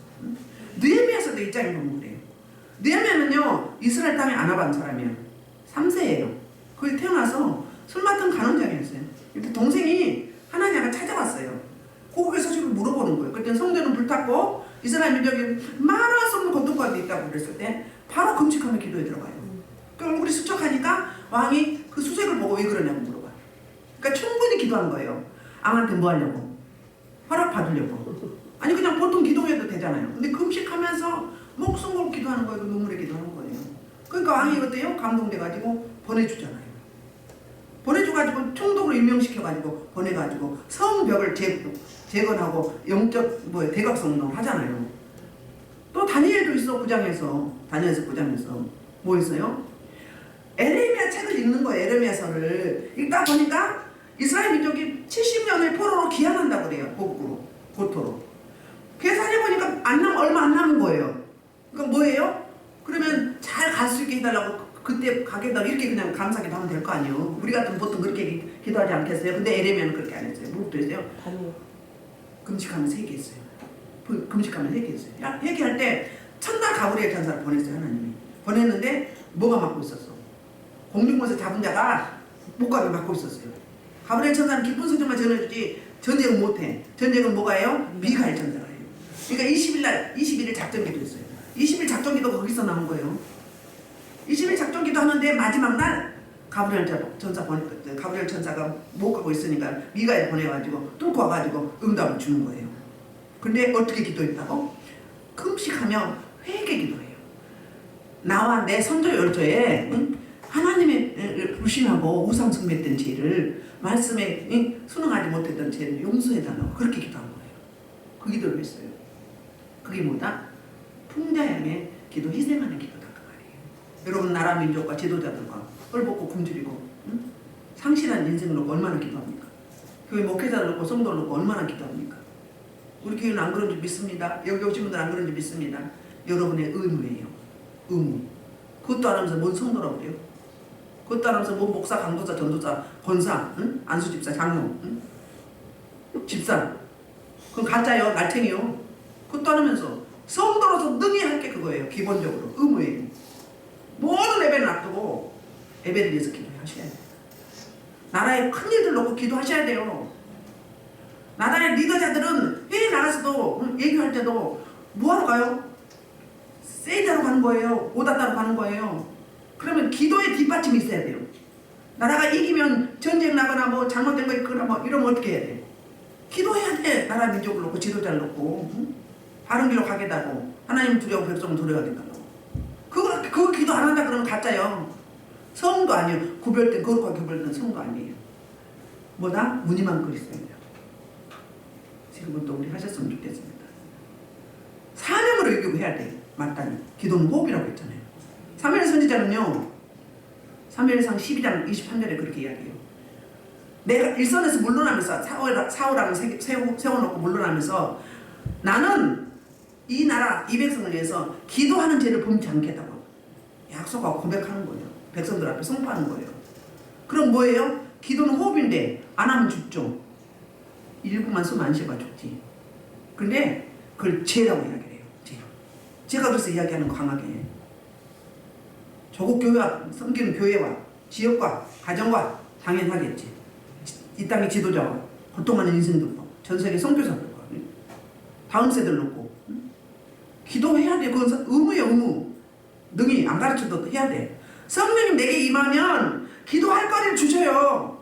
[SPEAKER 1] 느헤미야서도 입장이 보면 그래요. 느헤미야는요 이스라엘 땅에 안 와본 사람이에요. 3세예요. 거기 태어나서 술 맡은 간원장이었어요. 근데 동생이 하나님을 찾아왔어요. 고국의 소식을 물어보는 거예요. 그때 성전은 불탔고 이스라엘 민족이 말할 수 없는 고통 가운데 있다고 그랬을 때 바로 금식하며 기도에 들어가요. 그 얼굴이 수척하니까 왕이 그 수색을 보고 왜 그러냐고 물어봐요. 그러니까 충분히 기도한 거예요. 왕한테 뭐 하려고? 허락 받으려고. 아니 그냥 보통 기도해도 되잖아요. 근데 금식하면서 목숨 걸고 기도하는 거예요. 눈물에 기도하는 거예요. 그러니까 왕이 어때요? 감동돼가지고 보내주잖아요. 보내줘가지고 총독으로 임명시켜가지고 보내가지고 성벽을 재건하고 영적 대각성을 하잖아요. 또 다니엘도 있어. 9장에서 다니엘서 9장에서 뭐 있어요? 에레미야 책을 읽는 거예요. 에레미야서를 읽다 보니까 이스라엘 민족이 70년의 포로로 귀환한다고 그래요. 고토로. 계산해보니까 얼마 안 남은 거예요. 그러니까 뭐예요? 그러면 잘 갈 수 있게 해달라고 그때 가게다 이렇게 그냥 감사기도 하면 될 거 아니에요. 우리 같은 보통 그렇게 기도하지 않겠어요? 근데 에레미야는 그렇게 안 했어요. 무릎도 했어요. 금식하면서 회개했어요. 금식하면서 회개했어요. 회개할 때 첫날 가브리엘 천사를 보냈어요. 하나님이. 보냈는데 뭐가 막고 있었어? 공중권에서 잡은 자가 목각을 막고 있었어요. 가브리엘 천사는 기쁜 소식만 전해주지 전쟁은 못해. 전쟁은 뭐가요? 미가엘 천사가 해요. 그러니까 20일 작전기도 했어요. 20일 작전기도 거기서 나온 거예요. 20일 작전기도 하는데 마지막 날 가브리엘 천사가 못 가고 있으니까 미가엘 보내가지고 뚫고 와가지고 응답을 주는 거예요. 근데 어떻게 기도했다고? 금식하며 회개 기도해요. 나와 내 선조 열조에 하나님의 불신하고 우상 숭배했던 죄를 말씀에 순응하지 못했던 죄를 용서해달라고 그렇게 기도한 거예요. 그 기도를 했어요. 그게 뭐다? 풍자양의 기도, 희생하는 기도다 그 말이에요. 여러분 나라 민족과 지도자들과 뻘벗고 굶주리고 상실한 인생을 놓고 얼마나 기도합니까? 교회 목회자를 놓고 성도를 놓고 얼마나 기도합니까? 우리 교회는 안 그런 줄 믿습니다. 여기 오신 분들 안 그런 줄 믿습니다. 여러분의 의무예요. 의무. 그것도 안 하면서 뭔 성도라고 그래요? 그것도 안 하면서 뭔 목사, 강도사, 전도사, 권사, 안수집사, 장로, 집사. 그건 가짜요. 날탱이요. 그것도 안 하면서 성도로서 능히 할 게 그거예요. 기본적으로. 의무예요. 모든 예배를 놔두고 예배를 위해서 기도하셔야 돼요. 나라의 큰 일들 놓고 기도하셔야 돼요. 나라의 리더자들은 회의 나가서도 얘기할 때도 뭐하러 가요? 세일하러 가는 거예요. 오다 따러 가는 거예요. 그러면 기도의 뒷받침이 있어야 돼요. 나라가 이기면 전쟁 나거나 뭐 잘못된 거 있거나 뭐 이러면 어떻게 해야 돼? 기도해야 돼. 나라 민족을 놓고 지도자를 놓고 바른 길로 가게다고 하나님 두려워 백성을 두려워하겠다고. 그거 기도 안 한다 그러면 가짜요. 성도 아니에요. 구별된 거룩하게 구별된 성도 아니에요. 뭐다? 무늬만 그리스도예요. 지금은 또 우리 하셨으면 좋겠습니다. 사명으로 이기고 해야 돼. 마땅히. 기도는 호흡이라고 했잖아요. 사무엘 선지자는요. 사무엘상 12장 23절에 그렇게 이야기해요. 내가 일선에서 물러나면서 사울왕을 세워놓고 물러나면서 나는 이 나라 이 백성을 위해서 기도하는 죄를 범치 않겠다고 약속하고 고백하는 거예요. 백성들 앞에 선포하는 거예요. 그럼 뭐예요? 기도는 호흡인데 안 하면 죽죠. 일부만 쓰면 안 쉬어봐 죽지. 근데 그걸 죄라고 이야기해요. 제가 그래서 이야기하는 거 강하게. 조국 교회와 섬기는 교회와 지역과 가정과 당연하겠지. 이 땅의 지도자와 고통하는 인생들과 전 세계 선교사들과 다음 세대를 놓고 기도해야 돼. 그건 의무예요. 의무. 능히 안 가르쳐도 해야 돼. 성령님 내게 임하면 기도할 거리를 주셔요.